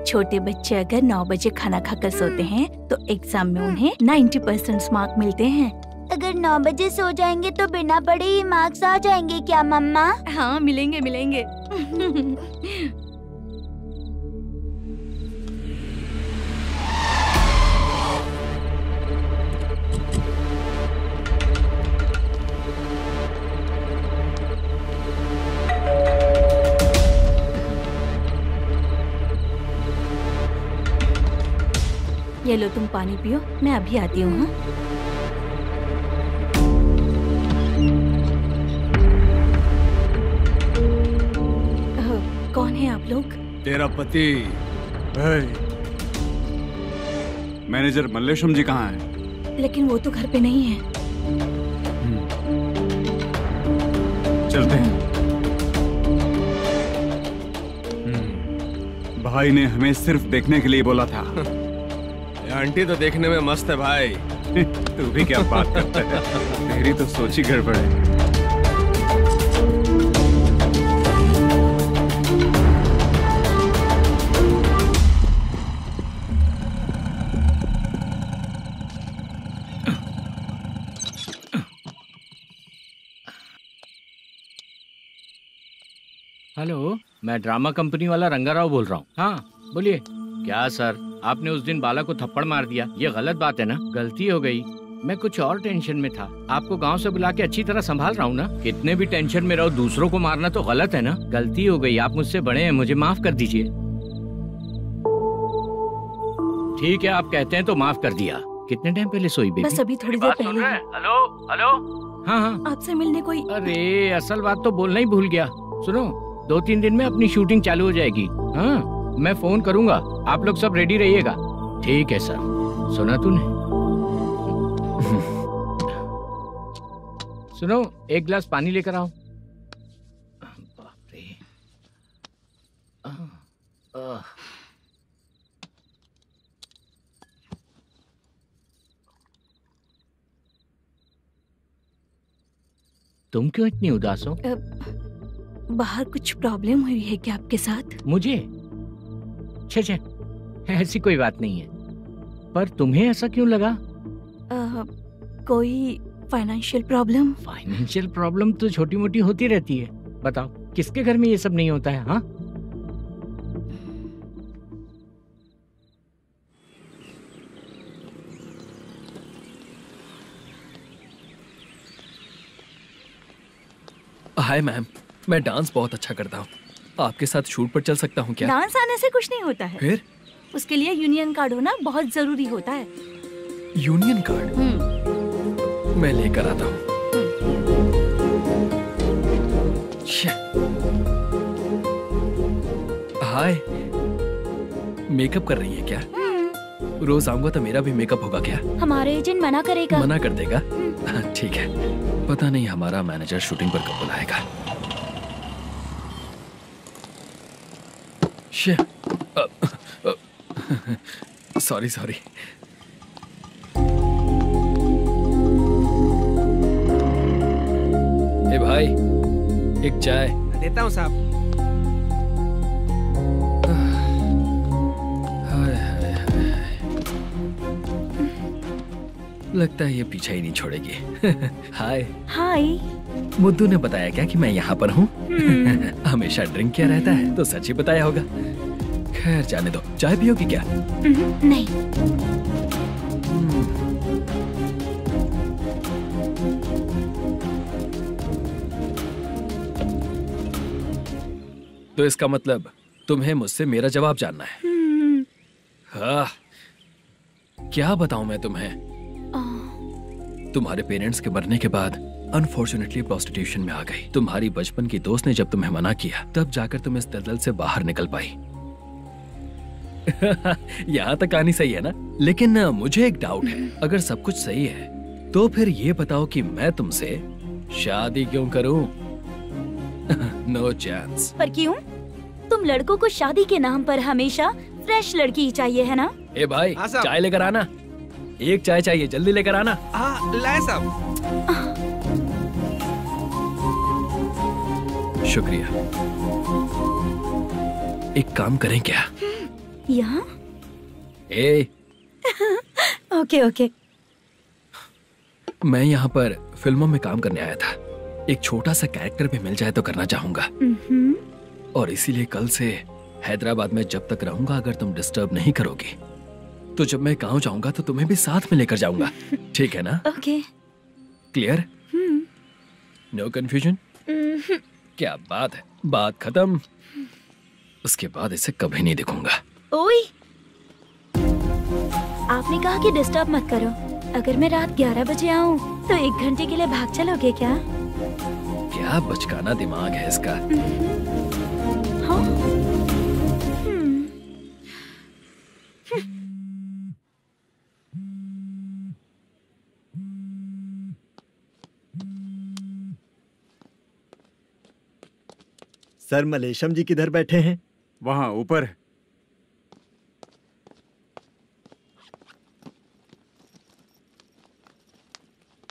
छोटे बच्चे अगर 9 बजे खाना खाकर सोते हैं तो एग्जाम में उन्हें 90% मार्क मिलते हैं। अगर 9 बजे सो जाएंगे तो बिना पढ़े ही मार्क्स आ जाएंगे क्या मम्मा? हाँ, मिलेंगे मिलेंगे। ये लो, तुम पानी पियो, मैं अभी आती हूँ। हाँ, कौन है आप लोग? तेरा पति। मैनेजर मल्लेशम जी कहाँ हैं? लेकिन वो तो घर पे नहीं है। चलते हैं। भाई ने हमें सिर्फ देखने के लिए बोला था। आंटी तो देखने में मस्त है भाई। तू भी क्या बात करता है? तेरी तो सोच ही गड़बड़ है। हेलो, मैं ड्रामा कंपनी वाला रंगाराव बोल रहा हूँ। हाँ बोलिए। क्या सर, आपने उस दिन बाला को थप्पड़ मार दिया, ये गलत बात है ना? गलती हो गई, मैं कुछ और टेंशन में था। आपको गांव से बुला के अच्छी तरह संभाल रहा हूँ ना। कितने भी टेंशन में रहो, दूसरों को मारना तो गलत है ना। गलती हो गई, आप मुझसे बड़े हैं, मुझे माफ कर दीजिए। ठीक है, आप कहते हैं तो माफ कर दिया। कितने टाइम पहले सोई बेबी? बस अभी थोड़ी देर पहले। Hello hello. हाँ हाँ, आपसे मिलने कोई। अरे असल बात तो बोलना ही भूल गया। सुनो, 2-3 दिन में अपनी शूटिंग चालू हो जाएगी। हाँ, मैं फोन करूंगा, आप लोग सब रेडी रहिएगा। ठीक है सर। सुना तूने? सुनो, एक गिलास पानी लेकर आओ। बाप रे। तुम क्यों इतनी उदास हो? बाहर कुछ प्रॉब्लम हुई है क्या आपके साथ? मुझे? छे, ऐसी कोई बात नहीं है। पर तुम्हें ऐसा क्यों लगा? कोई फाइनेंशियल प्रॉब्लम? फाइनेंशियल प्रॉब्लम तो छोटी मोटी होती रहती है। बताओ, किसके घर में ये सब नहीं होता है? हाँ, हाय मैम, मैं डांस बहुत अच्छा करता हूँ। आपके साथ शूट पर चल सकता हूँ क्या? डांस आने से कुछ नहीं होता है। फिर? उसके लिए यूनियन कार्ड होना बहुत जरूरी होता है। Union card? मैं लेकर आता हूँ। हाय, मेकअप कर रही है क्या? रोज आऊंगा तो मेरा भी मेकअप होगा क्या? हमारे एजेंट मना करेगा। मना कर देगा? ठीक है, पता नहीं हमारा मैनेजर शूटिंग पर कब बुलाएगा। सॉरी। ए भाई, एक चाय। देता हूँ साहब। लगता है ये पीछा ही नहीं छोड़ेगी। हाय। हाय। मुद्दू ने बताया क्या कि मैं यहाँ पर हूँ? हमेशा ड्रिंक किया रहता है तो सच ही बताया होगा। खैर जाने दो, चाय पियोगी क्या? नहीं। तो इसका मतलब तुम्हें मुझसे मेरा जवाब जानना है? हाँ, क्या बताऊं मैं तुम्हें? तुम्हारे पेरेंट्स के मरने के बाद अनफॉर्चुनेटली प्रोस्टिट्यूशन में आ गई। तुम्हारी बचपन की दोस्त ने जब तुम्हें मना किया, तब जाकर तुम इस दलदल से बाहर निकल पाई। यहाँ तक कहानी सही है ना, लेकिन मुझे एक डाउट है। अगर सब कुछ सही है तो फिर ये बताओ कि मैं तुमसे शादी क्यों करूं? No chance. पर क्यों? तुम लड़कों को शादी के नाम पर हमेशा फ्रेश लड़की ही चाहिए, है ना? ए भाई, चाय लेकर आना। एक चाय चाहिए, जल्दी लेकर आना। लाए साहब। शुक्रिया। एक काम करें क्या? यहाँ? ए, ओके ओके। मैं यहाँ पर फिल्मों में काम करने आया था। एक छोटा सा कैरेक्टर भी मिल जाए तो करना चाहूंगा। और इसीलिए कल से हैदराबाद में जब तक रहूंगा, अगर तुम डिस्टर्ब नहीं करोगी तो जब मैं गांव जाऊंगा तो तुम्हें भी साथ में लेकर जाऊंगा। ठीक है ना? ओके। क्लियर? No confusion? क्या बात है, बात खत्म। उसके बाद इसे कभी नहीं दिखूंगा। ओए, आपने कहा कि डिस्टर्ब मत करो। अगर मैं रात 11 बजे आऊँ तो 1 घंटे के लिए भाग चलोगे क्या? क्या बचकाना दिमाग है इसका। हाँ? सर, मलेशम जी किधर बैठे हैं? वहाँ ऊपर।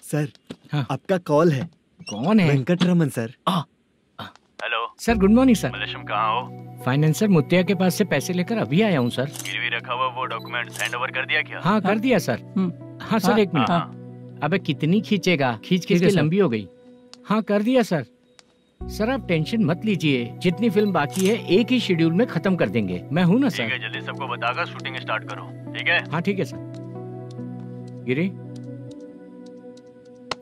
सर, आपका कॉल है। कौन है? Venkataraman sir. Hello sir, good morning sir. Malesham कहाँ हो? फाइनेंसर मुत्तिया के पास से पैसे लेकर अभी आया हूँ सर। गिरवी रखा हुआ वो डॉक्यूमेंट हैंड ओवर कर दिया क्या? हाँ, कर दिया सर। हाँ सर, एक मिनट। अबे कितनी खींचेगा, खींच खींच के लंबी हो गई। हाँ, कर दिया सर। सर आप टेंशन मत लीजिए, जितनी फिल्म बाकी है एक ही शेड्यूल में खत्म कर देंगे। मैं हूँ ना सर। ठीक है, जल्दी सबको बताकर शूटिंग स्टार्ट करो। ठीक है? हाँ ठीक है सर। गिरी,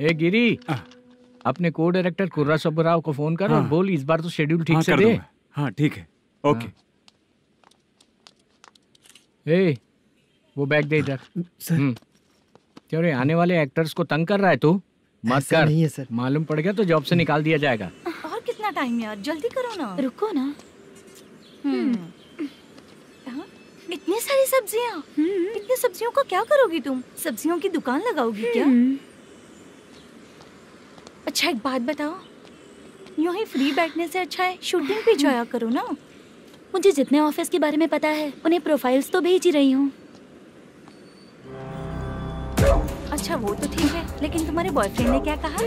ए गिरी, अपने को डायरेक्टर कुर्रा सुब्बराव को फोन कर और बोल इस बार तो शेड्यूल ठीक से दे। हाँ ठीक है, ओके। ए, वो बैग दे इधर। क्यों रे, आने वाले एक्टर्स को तंग कर रहा है तू? मत कर। नहीं है सर। मालूम पड़ गया तो जॉब से निकाल दिया जाएगा। और कितना टाइम यार, जल्दी करो ना। रुको ना। इतनी सारी सब्जियाँ, इतनी सब्जियों को क्या करोगी तुम? सब्जियों की दुकान लगाओगी क्या? अच्छा एक बात बताओ, यूं ही फ्री बैठने से अच्छा है शूटिंग भी जाया करो ना। मुझे जितने ऑफिस के बारे में पता है उन्हें प्रोफाइल्स तो भेज ही रही हूँ। अच्छा वो तो ठीक है, लेकिन तुम्हारे बॉयफ्रेंड ने क्या कहा?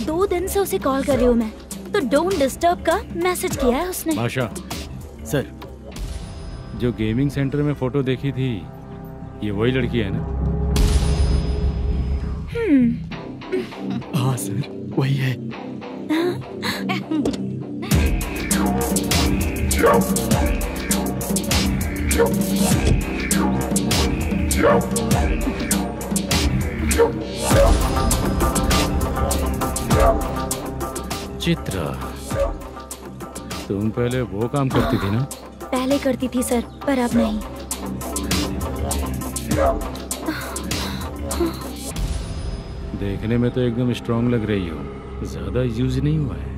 2 दिन से उसे कॉल कर रही हूँ मैं, तो डोंट डिस्टर्ब का मैसेज किया है उसने। बादशाह सर, जो गेमिंग सेंटर में फोटो देखी थी, ये वही लड़की है ना? हाँ सर, वही है। चित्रा, तुम पहले वो काम करती थी ना? पहले करती थी सर, पर अब नहीं। देखने में तो एकदम स्ट्रांग लग रही हो, ज्यादा यूज नहीं हुआ है।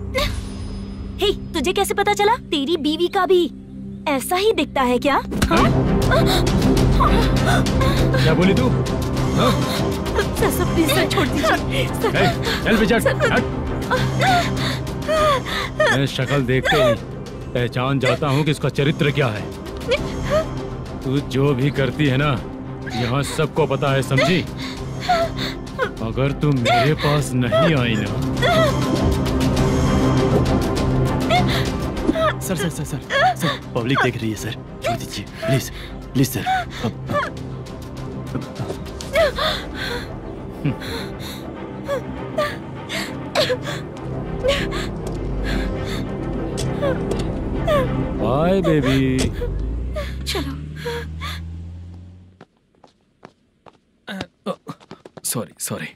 हे, तुझे कैसे पता चला? तेरी बीवी का भी ऐसा ही दिखता है क्या? क्या बोली तू? सर प्लीज सर, छोड़ दीजिए। चल विजय, मैं शक्ल देखते ही पहचान जाता हूँ कि इसका चरित्र क्या है। तू जो भी करती है ना, यहाँ सबको पता है, समझी? अगर तू मेरे पास नहीं आई ना। Sir sir sir sir sir, public देख रही है सर, छोड़ दीजिए please please sir. Bye baby. चलो। Sorry sorry.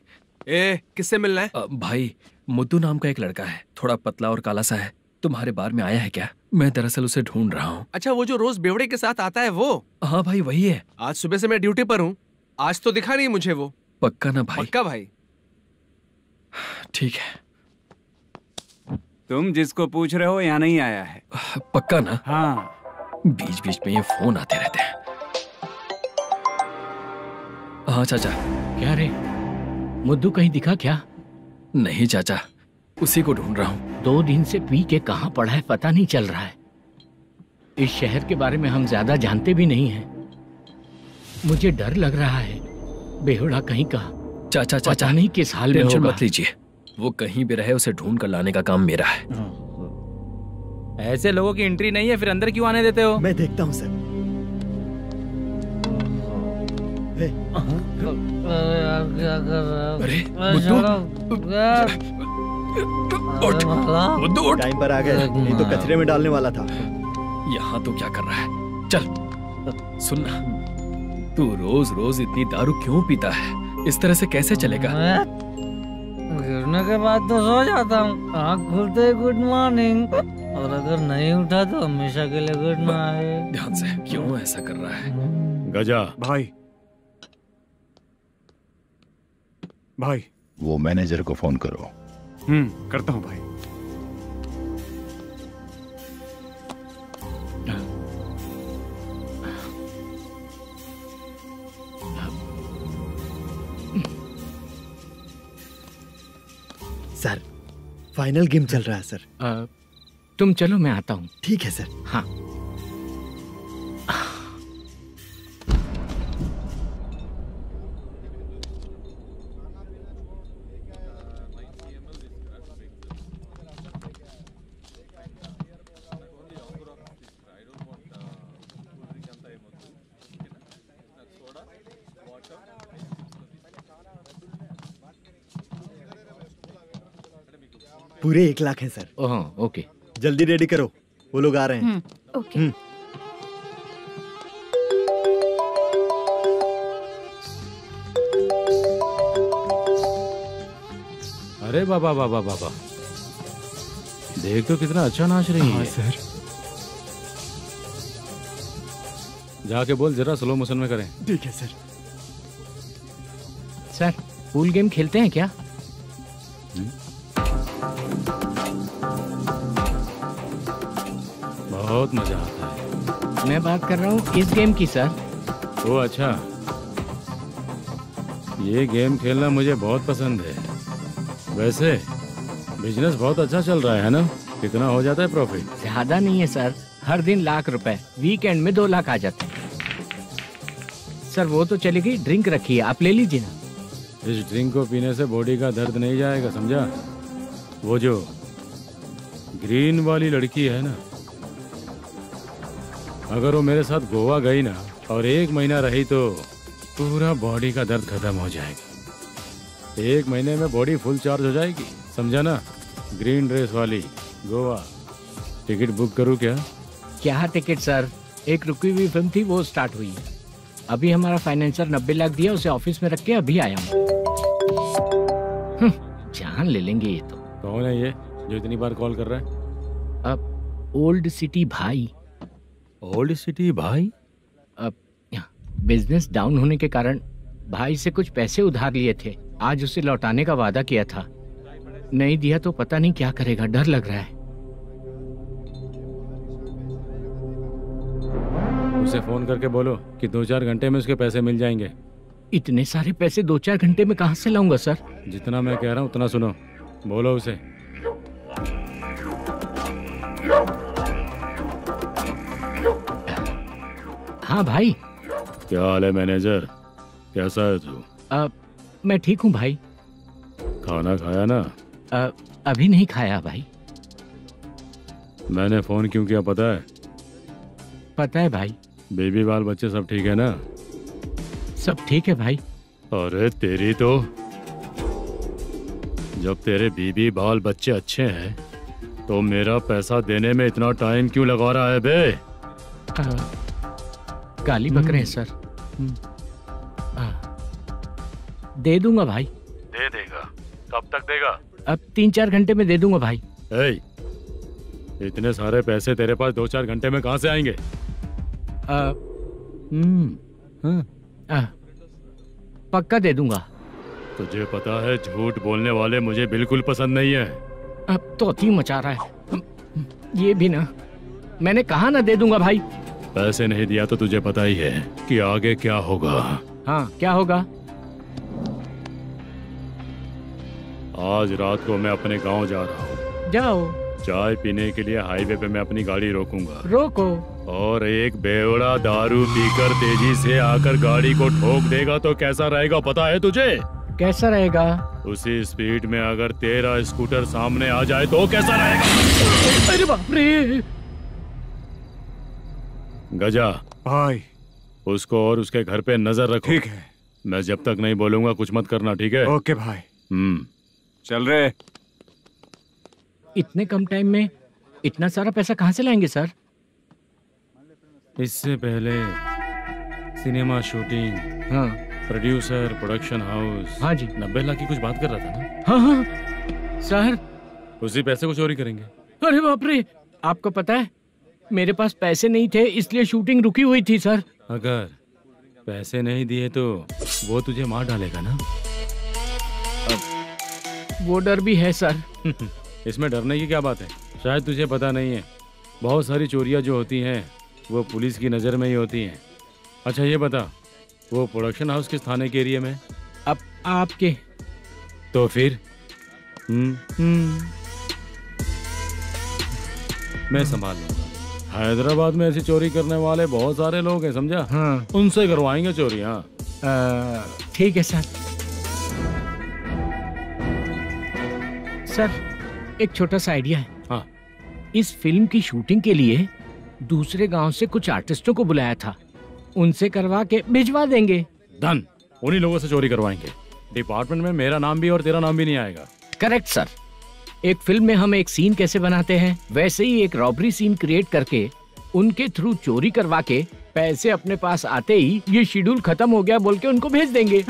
ए, किससे मिलना है? भाई, मुद्दू नाम का एक लड़का है, थोड़ा पतला और काला सा है। तुम्हारे बार में आया है क्या? मैं दरअसल उसे ढूंढ रहा हूँ। अच्छा, वो जो रोज बेवड़े के साथ आता है वो? हाँ भाई, वही है। आज सुबह से मैं ड्यूटी पर हूँ, आज तो दिखा नहीं मुझे वो। पक्का ना भाई? पक्का भाई। ठीक है। तुम जिसको पूछ रहे हो यहाँ नहीं आया है। पक्का ना? हाँ। बीच बीच में ये फोन आते रहते हैं। हाँ चाचा। क्या रे, मुद्दू कहीं दिखा क्या? नहीं चाचा, उसी को ढूंढ रहा हूँ। 2 दिन से पी के कहाँ पड़ा है पता नहीं चल रहा है। इस शहर के बारे में हम ज्यादा जानते भी नहीं हैं। मुझे डर लग रहा है, बेहुड़ा कहीं का। चाचा पता नहीं किस हाल में टेंशन होगा। मत लीजिए, वो कहीं भी रहे उसे ढूंढ कर लाने का काम मेरा है। ऐसे लोगों की एंट्री नहीं है, फिर अंदर क्यों आने देते हो? मैं देखता हूँ सर। अरे मुद्दू टाइम पर आ गए, नहीं तो कचरे में डालने वाला था। यहाँ तो क्या कर रहा है? चल सुनना, तू रोज रोज इतनी दारू क्यों पीता है? इस तरह से कैसे चलेगा? गिरने के बाद तो सो जाता हूँ, आँख खुलते ही गुड मॉर्निंग, और अगर नहीं उठा तो हमेशा के लिए गुड नाइट। ध्यान से, क्यों ऐसा कर रहा है? गजा भाई, भाई वो मैनेजर को फोन करो। करता हूँ भाई। सर फाइनल गेम चल रहा है सर। तुम चलो, मैं आता हूँ। ठीक है सर। हाँ। पूरे 1 लाख हैं सर। ओह ओके, जल्दी रेडी करो, वो लोग आ रहे हैं। ओके। अरे बाबा बाबा बाबा, देख तो कितना अच्छा नाच रही है। सर जाके बोल जरा स्लो मोशन में करें। ठीक है सर। सर पूल गेम खेलते हैं क्या? बहुत मजा आता है। मैं बात कर रहा हूँ इस गेम की सर। ओ अच्छा, ये गेम खेलना मुझे बहुत पसंद है। वैसे बिजनेस बहुत अच्छा चल रहा है ना? कितना हो जाता है प्रॉफिट? ज्यादा नहीं है सर, हर दिन लाख रुपए, वीकेंड में 2 लाख आ जाते हैं। सर वो तो चली गई, ड्रिंक रखी है, आप ले लीजिए ना। इस ड्रिंक को पीने से बॉडी का दर्द नहीं जाएगा, समझा? वो जो ग्रीन वाली लड़की है ना, अगर वो मेरे साथ गोवा गई ना और 1 महीना रही तो पूरा बॉडी का दर्द खत्म हो जाएगा। 1 महीने में बॉडी फुल चार्ज हो जाएगी, समझा ना? ग्रीन ड्रेस वाली गोवा। टिकट बुक करूँ क्या? क्या टिकट सर, एक रुकी हुई फिल्म थी वो स्टार्ट हुई है। अभी हमारा फाइनेंसर 90 लाख दिया, उसे ऑफिस में रख के अभी आया हूँ। जान ले लेंगे ये तो। कौन है ये जो इतनी बार कॉल कर रहा है? अब ओल्ड सिटी भाई। ओल्ड सिटी भाई? अब बिजनेस डाउन होने के कारण भाई से कुछ पैसे उधार लिए थे, आज उसे लौटाने का वादा किया था। नहीं दिया तो पता नहीं क्या करेगा, डर लग रहा है। उसे फोन करके बोलो कि 2-4 घंटे में उसके पैसे मिल जाएंगे। इतने सारे पैसे 2-4 घंटे में कहाँ से लाऊंगा सर? जितना मैं कह रहा हूँ उतना सुनो, बोलो उसे। हाँ भाई। क्या हाल है मैनेजर, कैसा है तू? मैं ठीक हूँ भाई। खाना खाया ना? अभी नहीं खाया भाई। मैंने फोन क्यों किया पता है? पता है भाई। बेबी बाल बच्चे सब ठीक है ना? सब ठीक है भाई। अरे तेरी तो, जब तेरे बीबी बाल बच्चे अच्छे हैं तो मेरा पैसा देने में इतना टाइम क्यों लगा रहा है बे? गाली बक रहे हैं सर। दे दूंगा भाई। दे देगा? कब तक देगा? अब 3-4 घंटे में दे दूंगा भाई। इतने सारे पैसे तेरे पास 2-4 घंटे में कहाँ से आएंगे? पक्का दे दूंगा। तुझे पता है झूठ बोलने वाले मुझे बिल्कुल पसंद नहीं है। अब तोती मचा रहा है ये भी ना। मैंने कहा ना दे दूंगा भाई। पैसे नहीं दिया तो तुझे पता ही है कि आगे क्या होगा। हाँ क्या होगा? आज रात को मैं अपने गांव जा रहा हूँ। जाओ। चाय पीने के लिए हाईवे पे मैं अपनी गाड़ी रोकूंगा। रोको। और एक बेवड़ा दारू पीकर तेजी से आकर गाड़ी को ठोक देगा तो कैसा रहेगा पता है तुझे? कैसा रहेगा? उसी स्पीड में अगर तेरा स्कूटर सामने आ जाए तो कैसा रहेगा? अरे बाप रे। गजा भाई, उसको और उसके घर पे नजर रखो। ठीक है। मैं जब तक नहीं बोलूंगा कुछ मत करना, ठीक है? ओके भाई। चल रहे। इतने कम टाइम में इतना सारा पैसा कहाँ से लाएंगे सर? इससे पहले सिनेमा शूटिंग, हाँ, प्रोड्यूसर, प्रोडक्शन हाउस, हाँ जी, 90 लाख की कुछ बात कर रहा था ना? हाँ हाँ सर। उसी पैसे को चोरी करेंगे। अरे बाप रे, आपको पता है मेरे पास पैसे नहीं थे इसलिए शूटिंग रुकी हुई थी सर। अगर पैसे नहीं दिए तो वो तुझे मार डालेगा ना? वो डर भी है सर। इसमें डरने की क्या बात है? शायद तुझे पता नहीं है, बहुत सारी चोरियां जो होती हैं वो पुलिस की नज़र में ही होती हैं। अच्छा ये बता, वो प्रोडक्शन हाउस किस थाने के एरिया में? अब आपके। तो फिर मैं संभाल लूंगा। हैदराबाद में ऐसी चोरी करने वाले बहुत सारे लोग हैं, समझा? हाँ। उनसे करवाएंगे चोरी। हाँ ठीक है सर। सर एक छोटा सा आइडिया है। हाँ। इस फिल्म की शूटिंग के लिए दूसरे गांव से कुछ आर्टिस्टों को बुलाया था, उनसे करवा के भिजवा देंगे। डन, उन्हीं लोगों से चोरी करवाएंगे। डिपार्टमेंट में मेरा नाम भी और तेरा नाम भी नहीं आएगा। Correct sir. एक फिल्म में हम एक सीन कैसे बनाते हैं वैसे ही एक रॉबरी सीन क्रिएट करके उनके थ्रू चोरी करवा के पैसे अपने पास आते ही ये शेड्यूल खत्म हो गया बोल के उनको भेज देंगे।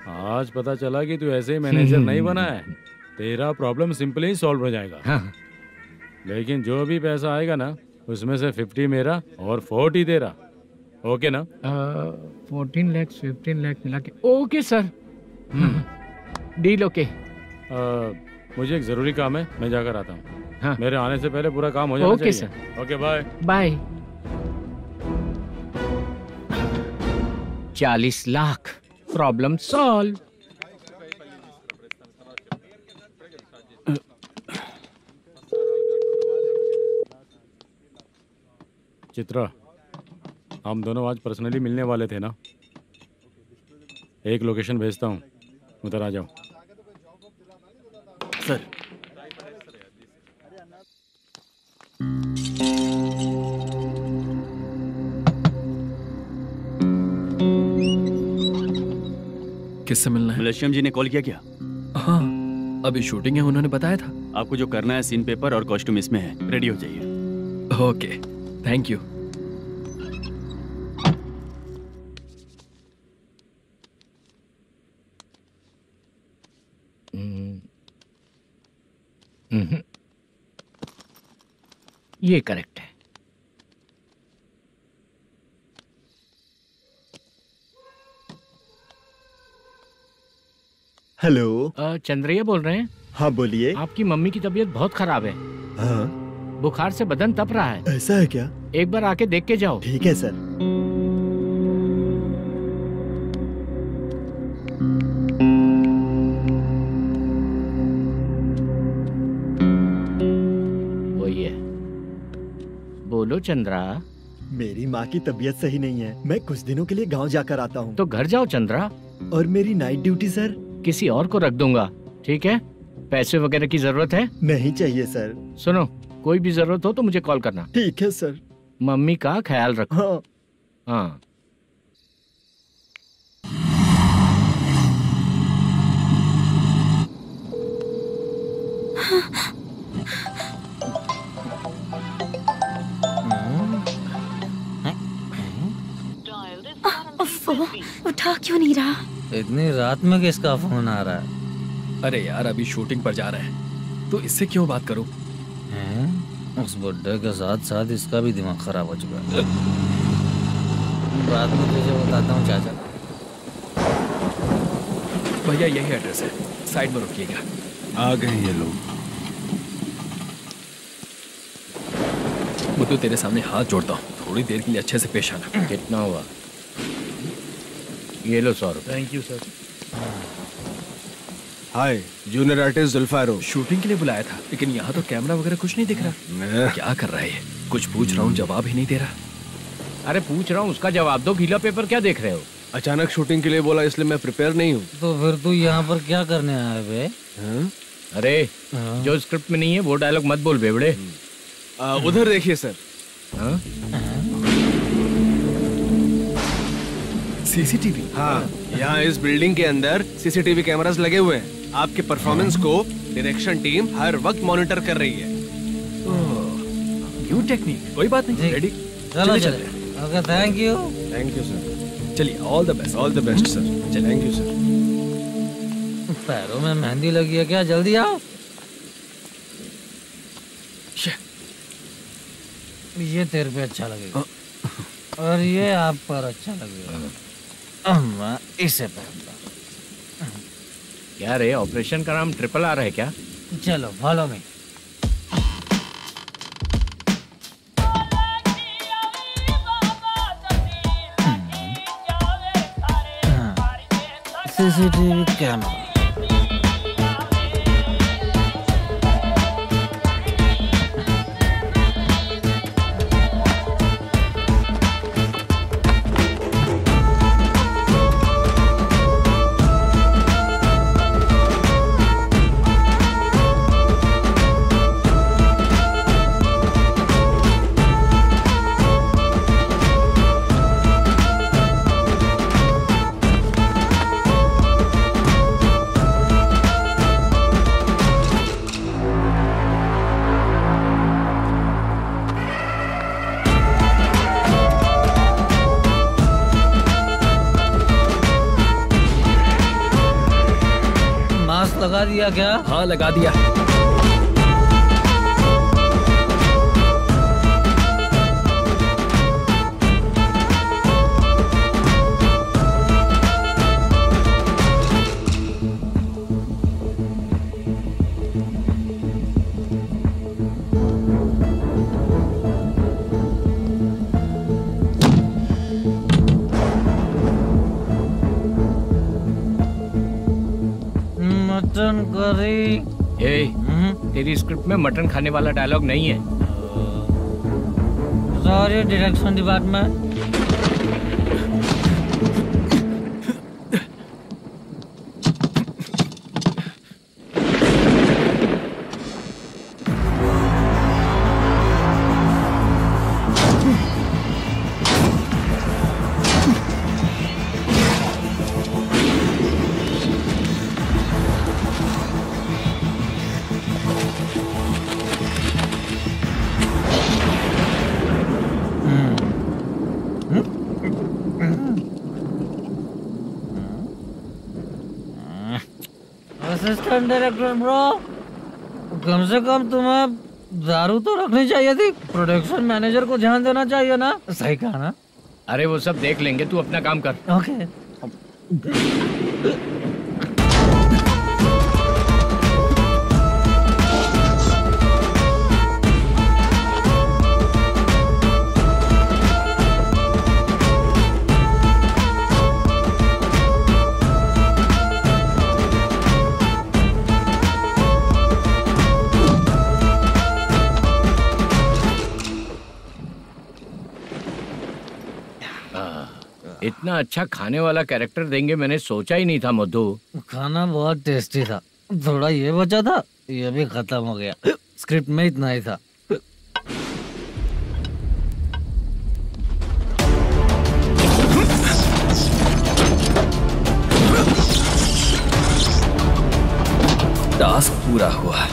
आज पता चला कि तू ऐसे ही मैनेजर नहीं बना है। तेरा प्रॉब्लम सिंपली ही सॉल्व हो जाएगा। हाँ। लेकिन जो भी पैसा आएगा ना उसमें से 50 मेरा और 40 तेरा। ओके ना? 14 लाख 15 लाख मिला के। Okay sir. Deal okay. मुझे एक जरूरी काम है, मैं जाकर आता हूँ। हाँ। मेरे आने से पहले पूरा काम हो जाना ओके चाहिए। Sir. Okay bye. Bye. 40 lakh, problem solve. Chitra, हम दोनों आज पर्सनली मिलने वाले थे ना? एक लोकेशन भेजता हूँ, उधर आ जाओ। सर। किससे मिलना है? मलेशियम जी ने कॉल किया क्या? हाँ, अभी शूटिंग है, उन्होंने बताया था। आपको जो करना है सीन पेपर और कॉस्ट्यूम इसमें है, रेडी हो जाइए। Okay, thank you. ये करेक्ट है। हेलो। चंद्रैया बोल रहे हैं? हाँ बोलिए। आपकी मम्मी की तबीयत बहुत खराब है। हाँ। बुखार से बदन तप रहा है। ऐसा है क्या? एक बार आके देख के जाओ। ठीक है सर। वही है। बोलो चंद्रा। मेरी माँ की तबीयत सही नहीं है, मैं कुछ दिनों के लिए गांव जाकर आता हूँ। तो घर जाओ चंद्रा। और मेरी नाइट ड्यूटी सर? किसी और को रख दूंगा, ठीक है? पैसे वगैरह की जरूरत है? नहीं चाहिए सर। सुनो, कोई भी जरूरत हो तो मुझे कॉल करना। ठीक है सर। मम्मी का ख्याल रखो। हाँ। हाँ। उठा क्यों नहीं रहा? इतनी रात में किसका फोन आ रहा है? अरे यार, अभी शूटिंग पर जा रहे हैं तो इससे क्यों बात करूं? उस बुड्ढे के साथ साथ इसका भी दिमाग खराब हो चुका है। बाद में तुझे बताता हूँ चाचा। भैया यही एड्रेस है, साइड में रुकिएगा। आ गए ये लोग। मुझे तेरे सामने हाथ जोड़ता हूँ, थोड़ी देर के लिए अच्छे से पेश आना। कितना हुआ? ये लो 100 रुपए। Thank you sir. Hi, junior artist जुल्फारो। शूटिंग के लिए बुलाया था, लेकिन यहाँ तो कैमरा वगैरह कुछ नहीं दिख रहा। क्या कर रहा है ये? कुछ पूछ रहा हूँ, जवाब ही नहीं दे रहा। अरे पूछ रहा हूँ, उसका जवाब दो। गीला पेपर क्या देख रहे हो? अचानक शूटिंग के लिए बोला, इसलिए मैं प्रिपेयर नहीं हूँ। तो फिर तू यहाँ पर क्या करने आया बे? अरे जो स्क्रिप्ट में नहीं है वो डायलॉग मत बोल बेवड़े। उधर देखिए सर। सीसीटीवी? हाँ, यहाँ इस बिल्डिंग के अंदर सीसीटीवी कैमरास लगे हुए हैं। आपके परफॉर्मेंस को डायरेक्शन टीम हर वक्त मॉनिटर कर रही है। न्यू टेक्निक, कोई बात नहीं। रेडी? चलो चले। Okay, thank you. Thank you sir. चलिए, all the best. All the best sir. Thank you sir. पैरों में मेहंदी लगी है क्या? जल्दी आओ। ये तेरे पे अच्छा लगेगा और ये आप पर अच्छा लगेगा। मैं इसे पहनता। क्या रे, ऑपरेशन का नाम ट्रिपल आर है क्या? चलो फॉलो मी। CCTV camera. लगा दिया क्या? हाँ, लगा दिया। Mutton curry. तेरी स्क्रिप्ट में मटन खाने वाला डायलॉग नहीं है। Sorry direction department. Assistant director bro, कम से कम तुम्हें दारू तो रखनी चाहिए थी। प्रोडक्शन मैनेजर को ध्यान देना चाहिए ना। सही कहा ना? अरे वो सब देख लेंगे, तू अपना काम कर। ओके। इतना अच्छा खाने वाला कैरेक्टर देंगे मैंने सोचा ही नहीं था मधु। खाना बहुत टेस्टी था। थोड़ा ये बचा था, ये भी खत्म हो गया। स्क्रिप्ट में इतना ही था। टास्क पूरा हुआ।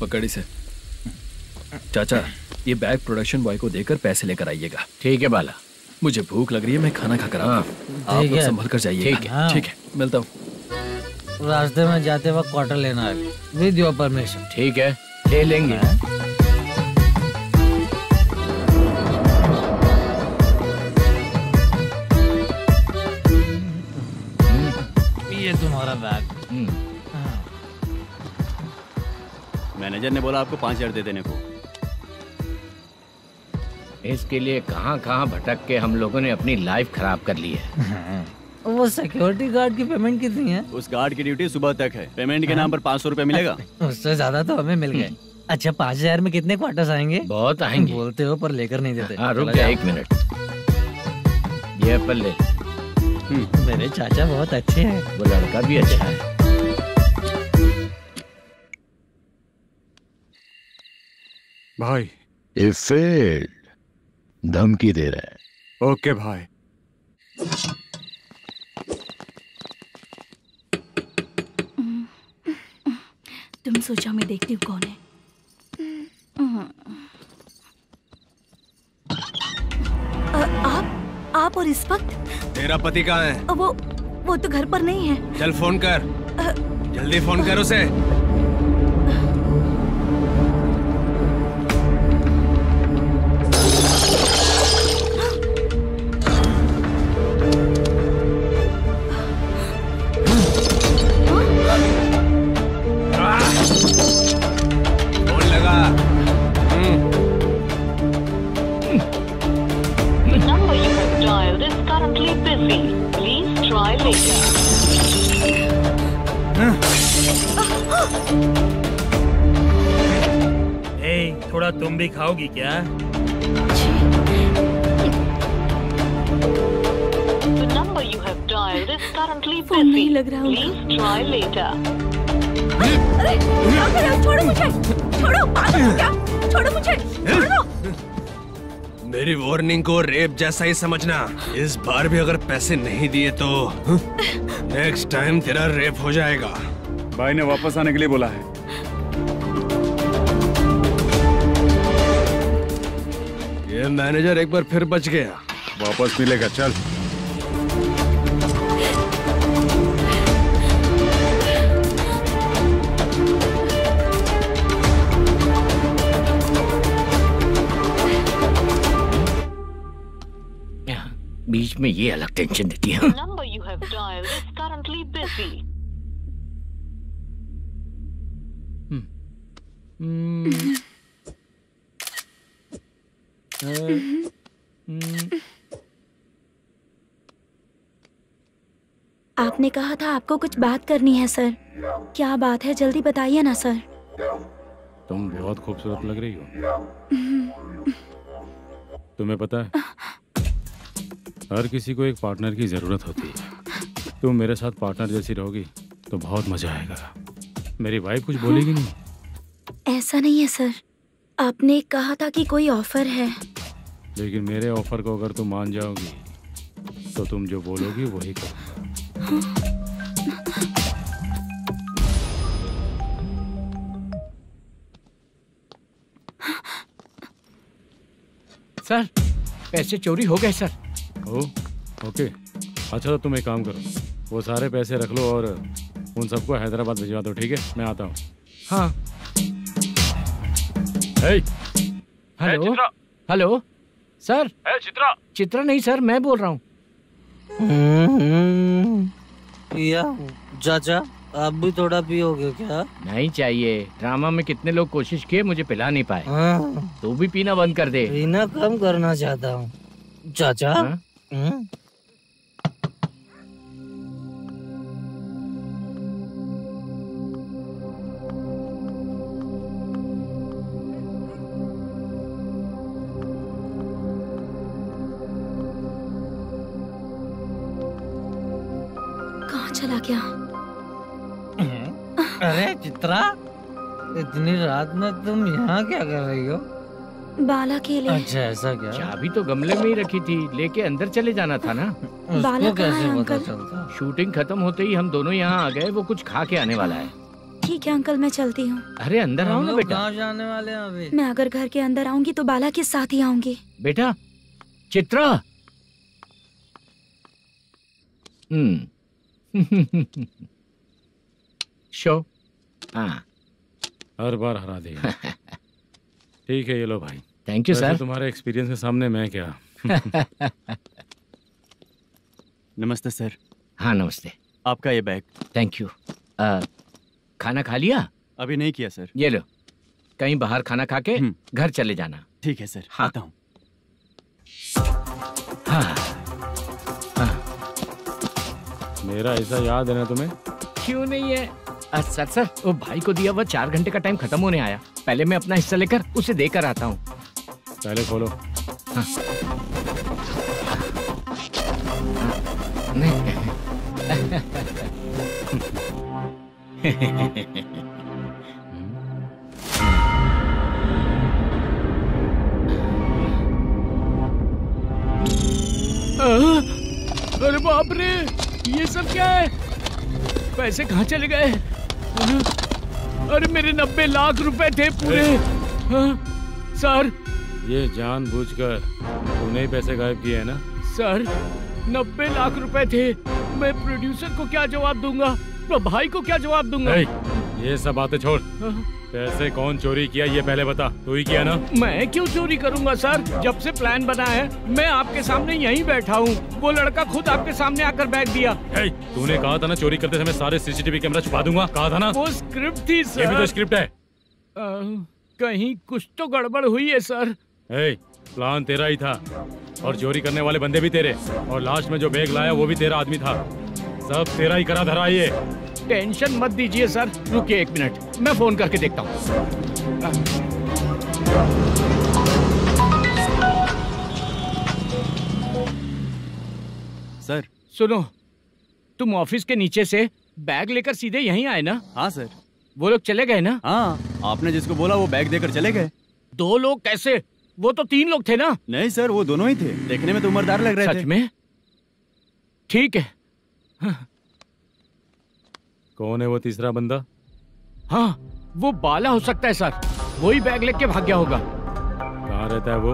पकड़ी से। चाचा, ये बैग प्रोडक्शन बॉय को देकर पैसे लेकर आइएगा। ठीक है बाला। मुझे भूख लग रही है, मैं खाना खाकर आता हूँ। आप लोग संभल कर जाइएगा। ठीक है। ठीक है, मिलता हूँ। रास्ते में जाते वक्त क्वार्टर लेना है, विद योर परमिशन। ठीक है, ले लेंगे। ये तुम्हारा बैग। मैनेजर ने बोला आपको 5,000 दे देने को। इसके लिए कहाँ कहाँ भटक के हम लोगों ने अपनी लाइफ खराब कर ली है। वो सिक्योरिटी गार्ड की पेमेंट कितनी है? उस गार्ड की ड्यूटी सुबह तक है। पेमेंट के नाम पर 500 रुपए मिलेगा। उससे ज्यादा तो हमें मिल गए। अच्छा 5000 में कितने क्वार्टर्स आएंगे? बहुत आएंगे। बोलते हो पर लेकर नहीं देते। हाँ रुक जा 1 मिनट, ये एप्पल ले। मेरे चाचा बहुत अच्छे हैं। वो लड़का भी अच्छा है। भाई ये फेल्ड, धमकी दे रहा है। ओके भाई। तुम सोचो मैं देखती हूँ कौन है। आप और इस वक्त? तेरा पति कहाँ है? वो तो घर पर नहीं है। चल फोन कर, जल्दी फोन कर उसे। थोड़ा तुम भी खाओगी क्या? फोन नहीं लग रहा होगा। अरे क्या कर रहे हो? छोड़ो मुझे, छोड़ो, पागल हो क्या? छोड़ो मुझे, छोड़ो। मेरी वार्निंग को रेप जैसा ही समझना। इस बार भी अगर पैसे नहीं दिए तो नेक्स्ट टाइम तेरा रेप हो जाएगा। भाई ने वापस आने के लिए बोला है। ये मैनेजर एक बार फिर बच गया। वापस मिलेगा, चल। बीच में ये अलग टेंशन देती है। आपने कहा था आपको कुछ बात करनी है सर। क्या बात है, जल्दी बताइए ना सर। तुम बहुत खूबसूरत लग रही हो। तुम्हें पता है हर किसी को एक पार्टनर की जरूरत होती है। तुम मेरे साथ पार्टनर जैसी रहोगी तो बहुत मजा आएगा। मेरी वाइफ कुछ बोलेगी नहीं? ऐसा नहीं है सर, आपने कहा था कि कोई ऑफर है। लेकिन मेरे ऑफर को अगर तुम मान जाओगी तो तुम जो बोलोगी वही करूँगा। सर पैसे चोरी हो गए सर। ओके अच्छा, तो तुम एक काम करो, वो सारे पैसे रख लो और उन सबको हैदराबाद भिजवा दो, ठीक है? मैं आता हूँ। हाँ। Hello hello sir. Chitra? Chitra नहीं सर, मैं बोल रहा हूँ। या चाचा आप भी थोड़ा पियोगे क्या? नहीं चाहिए। ड्रामा में कितने लोग कोशिश किए, मुझे पिला नहीं पाए। तू भी पीना बंद कर दे। पीना कम करना चाहता हूँ चाचा। कहाँ चला गया? अरे चित्रा, इतनी रात में तुम यहाँ क्या कर रही हो? बाला के लिए। अच्छा ऐसा क्या? चाबी तो गमले में ही रखी थी, लेके अंदर चले जाना था ना। बाला कैसे कहाँ है पता अंकल? चलता? शूटिंग खत्म होते ही हम दोनों यहाँ आ गए। वो कुछ खा के आने वाला है। ठीक है अंकल, मैं चलती हूँ। अरे अंदर आओ ना बेटा। कहाँ जाने वाले हैं अभी? मैं अगर घर के अंदर आऊंगी तो बाला के साथ ही आऊंगी। बेटा चित्रा। शो। हाँ हर बार हरा देगा। ठीक है, ये लो भाई। Thank you sir. तुम्हारे एक्सपीरियंस के सामने मैं क्या। नमस्ते सर। हाँ नमस्ते। आपका ये बैग। Thank you. खाना खा लिया? अभी नहीं किया सर। ये लो, कहीं बाहर खाना खा के घर चले जाना। ठीक है सर। हाँ। आता हूँ। मेरा ऐसा याद है ना तुम्हें? क्यों नहीं है? सर वो भाई को दिया हुआ 4 घंटे का टाइम खत्म होने आया। पहले मैं अपना हिस्सा लेकर उसे देकर आता हूँ। पहले खोलो। हाँ। अरे बाप रे, ये सब क्या है? पैसे कहाँ चले गए? अरे मेरे 90 लाख रुपए थे पूरे। सर, ये जानबूझकर तूने ही पैसे गायब किए हैं ना? सर 90 लाख रुपए थे। मैं प्रोड्यूसर को क्या जवाब दूंगा? तो भाई को क्या जवाब दूंगा? ये सब बातें छोड़। पैसे कौन चोरी किया ये पहले बता। तू ही किया ना? मैं क्यों चोरी करूंगा सर? जब से प्लान बना है मैं आपके सामने यहीं बैठा हूँ। वो लड़का खुद आपके सामने आकर बैग दिया। तूने कहा था ना चोरी करते समय सारे सीसीटीवी कैमरा छुपा दूंगा। कहा था ना? वो स्क्रिप्ट थी सर। ये भी तो स्क्रिप्ट है। कहीं कुछ तो गड़बड़ हुई है सर। प्लान तेरा ही था और चोरी करने वाले बंदे भी तेरे, और लास्ट में जो बैग लाया वो भी तेरा आदमी था। सब तेरा ही करा धरा। ये टेंशन मत दीजिए सर। रुकिए 1 मिनट, मैं फोन करके देखता हूँ। सर सुनो, तुम ऑफिस के नीचे से बैग लेकर सीधे यहीं आए ना? हाँ सर। वो लोग चले गए ना? हाँ, आपने जिसको बोला वो बैग देकर चले गए। 2 लोग कैसे? वो तो 3 लोग थे ना? नहीं सर, वो दोनों ही थे। देखने में तो उम्रदार लग रहे थे। सच में? ठीक है। कौन है वो तीसरा बंदा? हाँ, वो बाला हो सकता है सर। वही बैग लेके भाग गया होगा। कहाँ रहता है वो?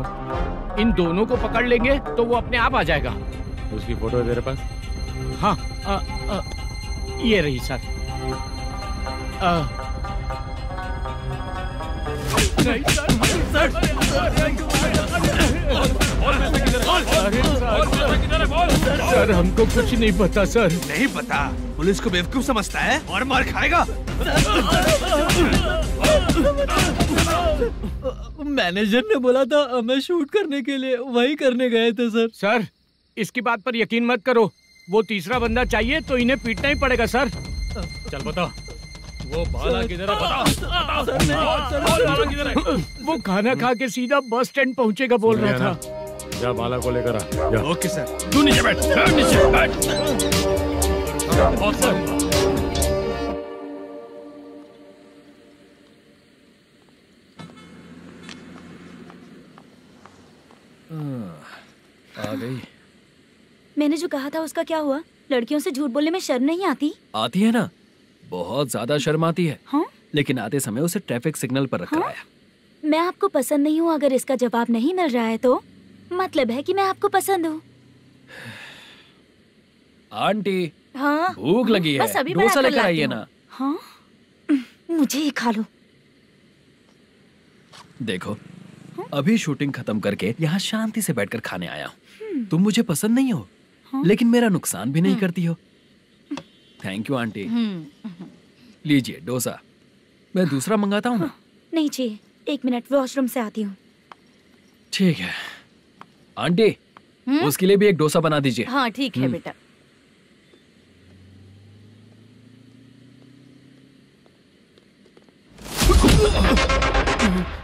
इन दोनों को पकड़ लेंगे तो वो अपने आप आ जाएगा। उसकी फोटो है तेरे पास? हाँ, ये रही सर। नहीं सर, हमको कुछ नहीं पता सर। नहीं पता? पुलिस को बेवकूफ समझता है और मार खाएगा। मैनेजर ने बोला था हमें शूट करने के लिए, वही करने गए थे सर। सर, इसकी बात पर यकीन मत करो। वो तीसरा बंदा चाहिए तो इन्हें पीटना ही पड़ेगा सर। चल बता, वो बाला किधर है? बता। वो खाना खा के सीधा बस स्टैंड पहुंचेगा बोल रहा था। जा बाला को लेकर आ। Okay sir. तू नीचे बैठ। नीचे बैठ। आ गई। मैंने जो कहा था उसका क्या हुआ? लड़कियों से झूठ बोलने में शर्म नहीं आती? आती है ना, बहुत ज्यादा शर्म आती है। हाँ? लेकिन आते समय उसे ट्रैफिक सिग्नल पर रखकर आया। मैं आपको पसंद नहीं हूँ अगर इसका जवाब नहीं मिल रहा है तो मतलब है कि मैं आपको पसंद हूँ। आंटी, हाँ? भूख लगी है, डोसा लेकर आइए ना। हाँ? मुझे ही खा लो। देखो, अभी शूटिंग खत्म करके यहाँ शांति से बैठकर खाने आया हूँ। तुम मुझे पसंद नहीं हो, लेकिन मेरा नुकसान भी नहीं करती हो। Thank you aunty. लीजिए डोसा। मैं दूसरा मंगाता हूँ ना? नहीं चाहिए, 1 मिनट, वॉशरूम से आती हूँ। ठीक है आंटी, उसके लिए भी एक डोसा बना दीजिए। हाँ ठीक है बेटा।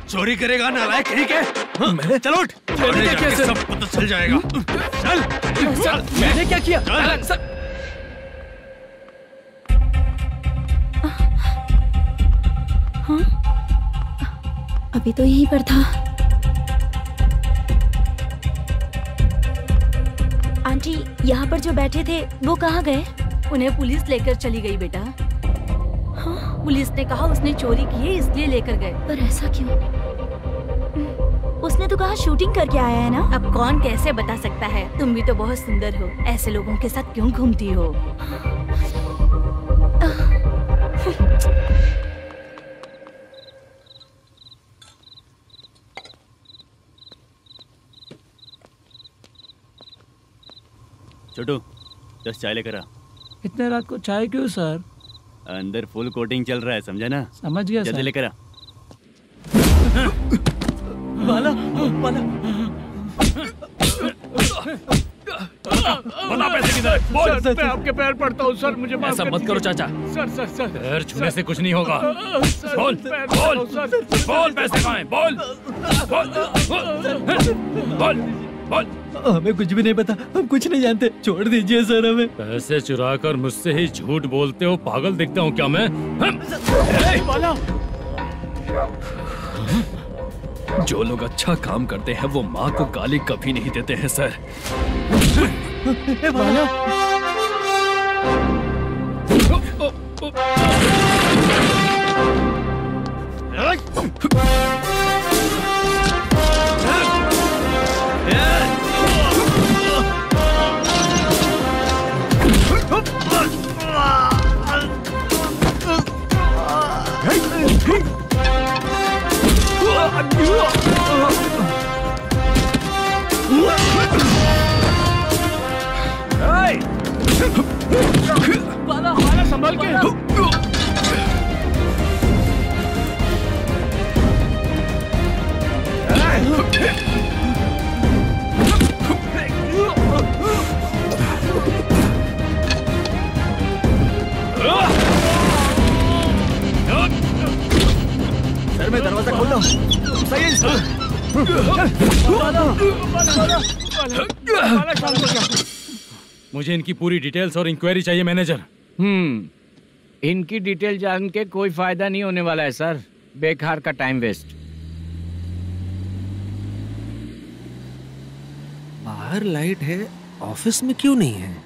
चोरी करेगा नालायक कहीं के? चल उठ। मैंने क्या किया सर? सब पता चल जाएगा। चल। मैंने क्या किया? सर। हाँ? अभी तो यहीं पर था। आंटी, यहाँ पर जो बैठे थे वो कहाँ गए? उन्हें पुलिस लेकर चली गई बेटा। हाँ? पुलिस ने कहा उसने चोरी की है इसलिए लेकर गए। पर ऐसा क्यों? उसने तो कहा शूटिंग करके आया है ना। अब कौन कैसे बता सकता है? तुम भी तो बहुत सुंदर हो, ऐसे लोगों के साथ क्यों घूमती हो? छोटू 10 चाय लेकर आ। इतने रात को चाय क्यों सर? अंदर फुल कोटिंग चल रहा है, समझा ना? समझ गया जल्दी सर। लेकर आ। बाला, बाला। बता पैसे किधर है? बोल। सर, मैं आपके पैर पड़ता हूँ सर, मुझे माफ ऐसा कर मत करो दीजिए। चाचा। सर पैर छूने से कुछ नहीं होगा। सर, बोल पैर बोल पड़ता हूँ, सर। बोल पैसे कहाँ हैं? बोल बोल बोल। हमें कुछ भी नहीं पता, हम कुछ नहीं जानते, छोड़ दीजिए सर हमें। पैसे चुरा कर मुझसे ही झूठ बोलते हो, पागल दिखता हूँ क्या मैं? जो लोग अच्छा काम करते हैं वो माँ को गाली कभी नहीं देते हैं सर। बाला संभल के। सर मैं दरवाजा खोल रहा हूँ। सही मुझे इनकी पूरी डिटेल्स और इंक्वायरी चाहिए मैनेजर। इनकी डिटेल जान के कोई फायदा नहीं होने वाला है सर, बेकार का टाइम वेस्ट। बाहर लाइट है, ऑफिस में क्यों नहीं है?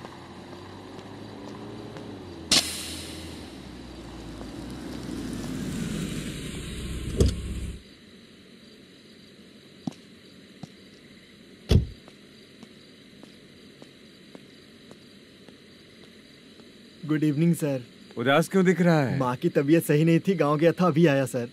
Good evening sir. उदास क्यों दिख रहा है? माँ की तबीयत सही नहीं थी, गांव गया था, अभी आया सर।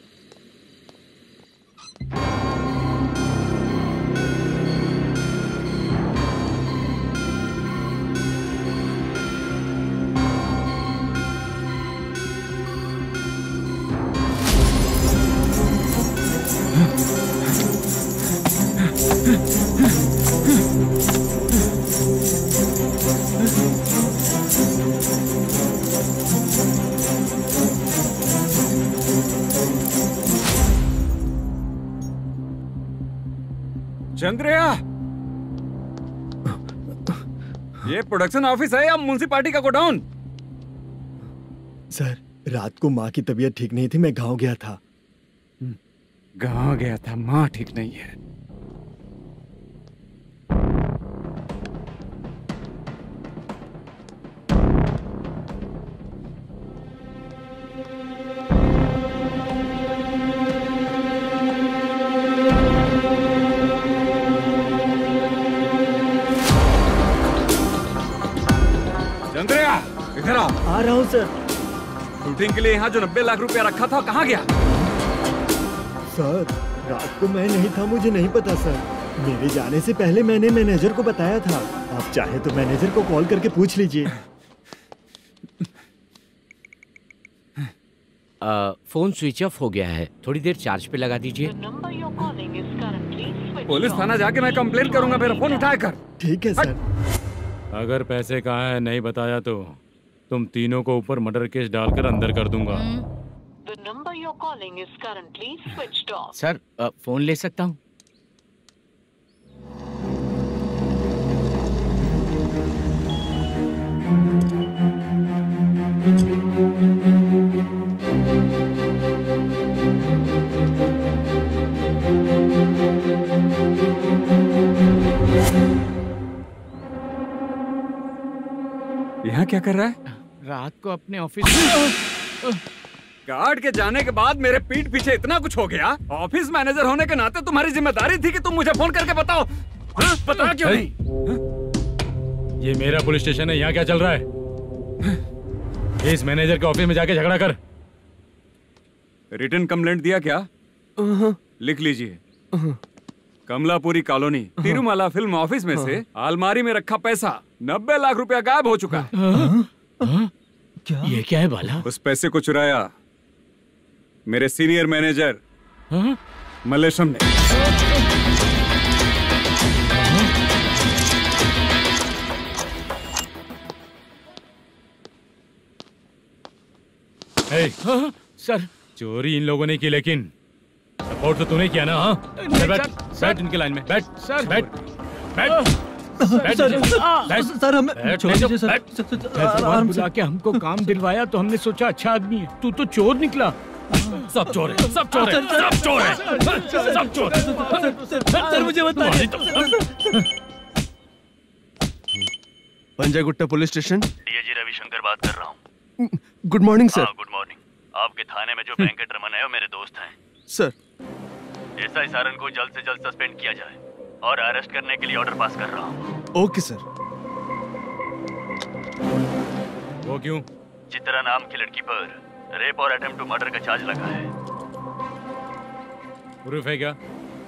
चंद्रया, ये प्रोडक्शन ऑफिस है या म्युनिसिपालिटी का गोडाउन? सर रात को माँ की तबीयत ठीक नहीं थी, मैं गांव गया था। गांव गया था, माँ ठीक नहीं है। चंद्रया, इधर आ रहा हूँ सर। शूटिंग के लिए यहाँ जो 90 लाख रुपया रखा था कहाँ गया? सर रात को मैं नहीं था, मुझे नहीं पता सर। मेरे जाने से पहले मैंने मैनेजर को बताया था। आप चाहे तो मैनेजर को कॉल करके पूछ लीजिए। फोन स्विच ऑफ हो गया है, थोड़ी देर चार्ज पे लगा दीजिए। पुलिस थाना जाके मैं कंप्लेन करूंगा, मेरा फोन उठाया कर। ठीक है सर। अगर पैसे कहाँ है नहीं बताया तो तुम तीनों को ऊपर मर्डर केस डालकर अंदर कर दूंगा। सर फोन ले सकता हूँ? यहाँ क्या कर रहा है? रात को अपने ऑफिस गार्ड के जाने के बाद मेरे पीठ पीछे इतना कुछ हो गया। ऑफिस मैनेजर होने के नाते तुम्हारी जिम्मेदारी थी कि तुम मुझे फोन करके बताओ। हाँ? पता क्यों नहीं? ये मेरा पुलिस स्टेशन है, यहाँ क्या चल रहा है? इस मैनेजर के ऑफिस में जाके झगड़ा कर। रिटन कंप्लेंट दिया क्या? लिख लीजिए। Kamalapuri colony, Tirumala film office में से अलमारी में रखा पैसा 90 लाख रुपया गायब हो चुका है। क्या? ये क्या है बाला? उस पैसे को चुराया मेरे सीनियर मैनेजर मल्लेशम ने। सर चोरी इन लोगों ने की, लेकिन सपोर्ट तो तूने किया ना? हाँ बैठ इनके लाइन में, बैठ सर, बैठ सर हमें छोड़ दीजिए सर। हैदराबाद बुला के हमको काम दिलवाया तो हमने सोचा अच्छा आदमी है, तू तो चोर निकला। सब चोर है, सब चोर है, सब चोर है, सब चोर है। सर मुझे बताइए। Panjagutta police station. DIG Ravishankar बात कर रहा हूँ। Good morning sir. Good morning. आपके थाने में जो वेंकट रमन है वो मेरे दोस्त हैं। सर एसआई सारन को जल्द से जल्द सस्पेंड किया जाए और अरेस्ट करने के लिए ऑर्डर पास कर रहा हूँ। Okay sir. वो क्यों? चित्रा नाम की लड़की पर रेप और अटेम्प्ट टू मर्डर का चार्ज लगा है। प्रूफ है क्या?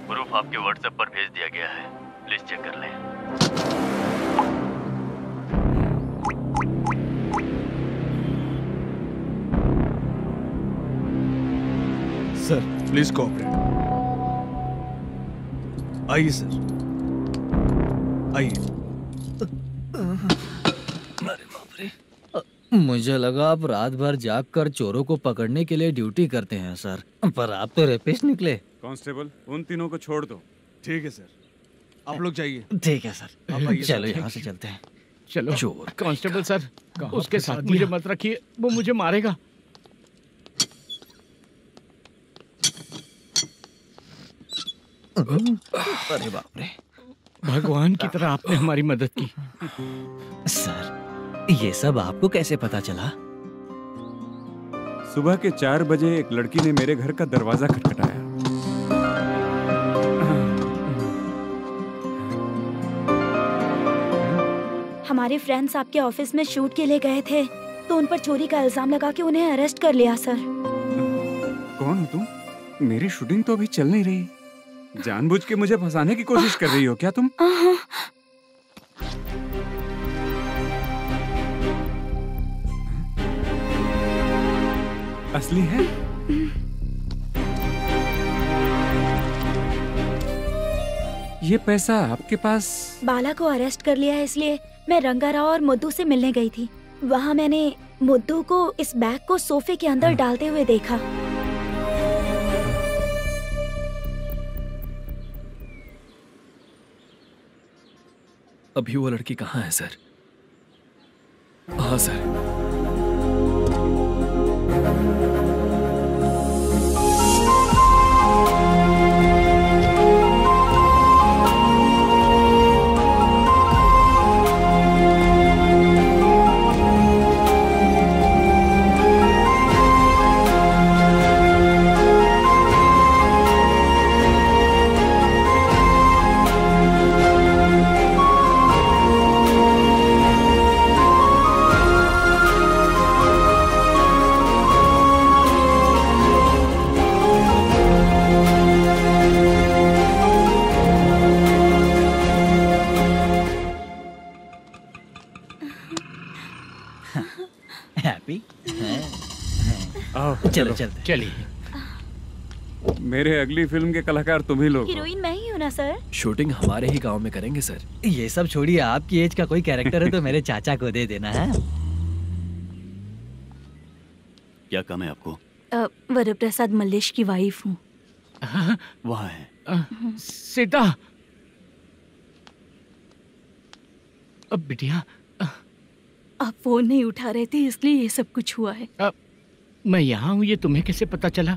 प्रूफ आपके व्हाट्सएप पर भेज दिया गया है, प्लीज चेक कर लें। Sir please cooperate. आइए सर, आइए। अरे बाप रे, मुझे लगा आप रात भर जाग कर चोरों को पकड़ने के लिए ड्यूटी करते हैं सर, पर आप तो रेपिस्ट निकले। कांस्टेबल उन तीनों को छोड़ दो। ठीक है सर, आप लोग जाइए। ठीक है सर, चलो यहाँ से चलते हैं। चलो चोर कांस्टेबल सर, उसके साथ मुझे मत रखिए, वो मुझे मारेगा। अरे बाप रे, भगवान की तरह आपने हमारी मदद की। सर ये सब आपको कैसे पता चला? सुबह के 4 बजे एक लड़की ने मेरे घर का दरवाजा खटखटाया। हमारे फ्रेंड्स आपके ऑफिस में शूट के लिए गए थे तो उन पर चोरी का इल्जाम लगा के उन्हें अरेस्ट कर लिया सर। कौन हो तुम? मेरी शूटिंग तो अभी चल नहीं रही। जानबूझ के मुझे फंसाने की कोशिश कर रही हो क्या तुम? असली है? ये पैसा आपके पास? बाला को अरेस्ट कर लिया है इसलिए मैं रंगाराव और मुद्दू से मिलने गई थी। वहाँ मैंने मुद्दू को इस बैग को सोफे के अंदर डालते हुए देखा। अभी वो लड़की कहाँ है सर? हाँ सर। चलो चलते। चलिए। मेरे अगली फिल्म के कलाकार तुम ही लोग। हीरोइन मैं ही हूँ ना सर? शूटिंग हमारे ही गांव में करेंगे सर। ये सब छोड़िए, आपकी एज का कोई कैरेक्टर है तो मेरे चाचा को दे देना है। क्या काम है आपको? वरप्रसाद मल्लेश की वाइफ हूँ। वहाँ है। सीता। अब बिटिया आप फोन नहीं उठा रहे थे इसलिए ये सब कुछ हुआ है। मैं यहाँ हूँ, ये तुम्हें कैसे पता चला?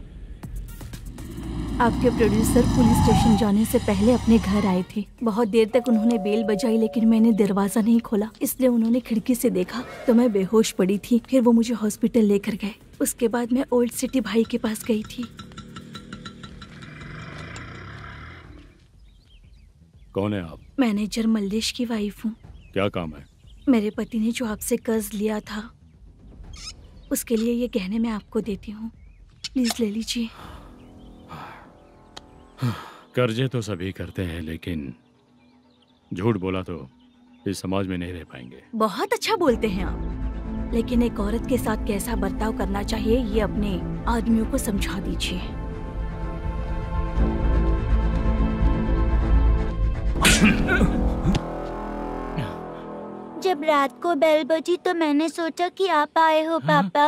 आपके प्रोड्यूसर पुलिस स्टेशन जाने से पहले अपने घर आए थे। बहुत देर तक उन्होंने बेल बजाई लेकिन मैंने दरवाजा नहीं खोला, इसलिए उन्होंने खिड़की से देखा तो मैं बेहोश पड़ी थी। फिर वो मुझे हॉस्पिटल लेकर गए। उसके बाद मैं ओल्ड सिटी भाई के पास गई थी। कौन है आप? मैनेजर मल्लेश की वाइफ हूँ। क्या काम है? मेरे पति ने जो आपसे कर्ज लिया था उसके लिए ये गहने मैं आपको देती हूँ, प्लीज ले लीजिए। कर्जे तो सभी करते हैं, लेकिन झूठ बोला तो इस समाज में नहीं रह पाएंगे। बहुत अच्छा बोलते हैं आप, लेकिन एक औरत के साथ कैसा बर्ताव करना चाहिए ये अपने आदमियों को समझा दीजिए। जब रात को बेल बजी तो मैंने सोचा कि आप आए हो पापा।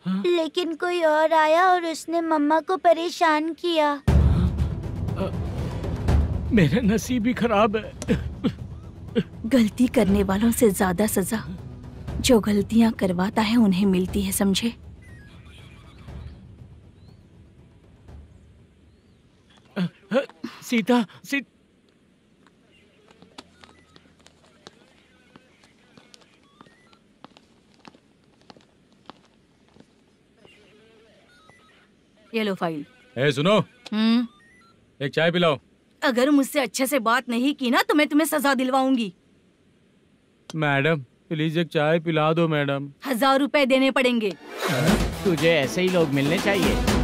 लेकिन कोई और आया और उसने मम्मा को परेशान किया। मेरा नसीब ही खराब है। गलती करने वालों से ज्यादा सजा जो गलतियां करवाता है उन्हें मिलती है, समझे? सीता, ये लो फाइल। ए सुनो, एक चाय पिलाओ। अगर मुझसे अच्छे से बात नहीं की ना तो मैं तुम्हें सजा दिलवाऊंगी। मैडम प्लीज एक चाय पिला दो मैडम। 1000 रुपए देने पड़ेंगे। तुझे ऐसे ही लोग मिलने चाहिए।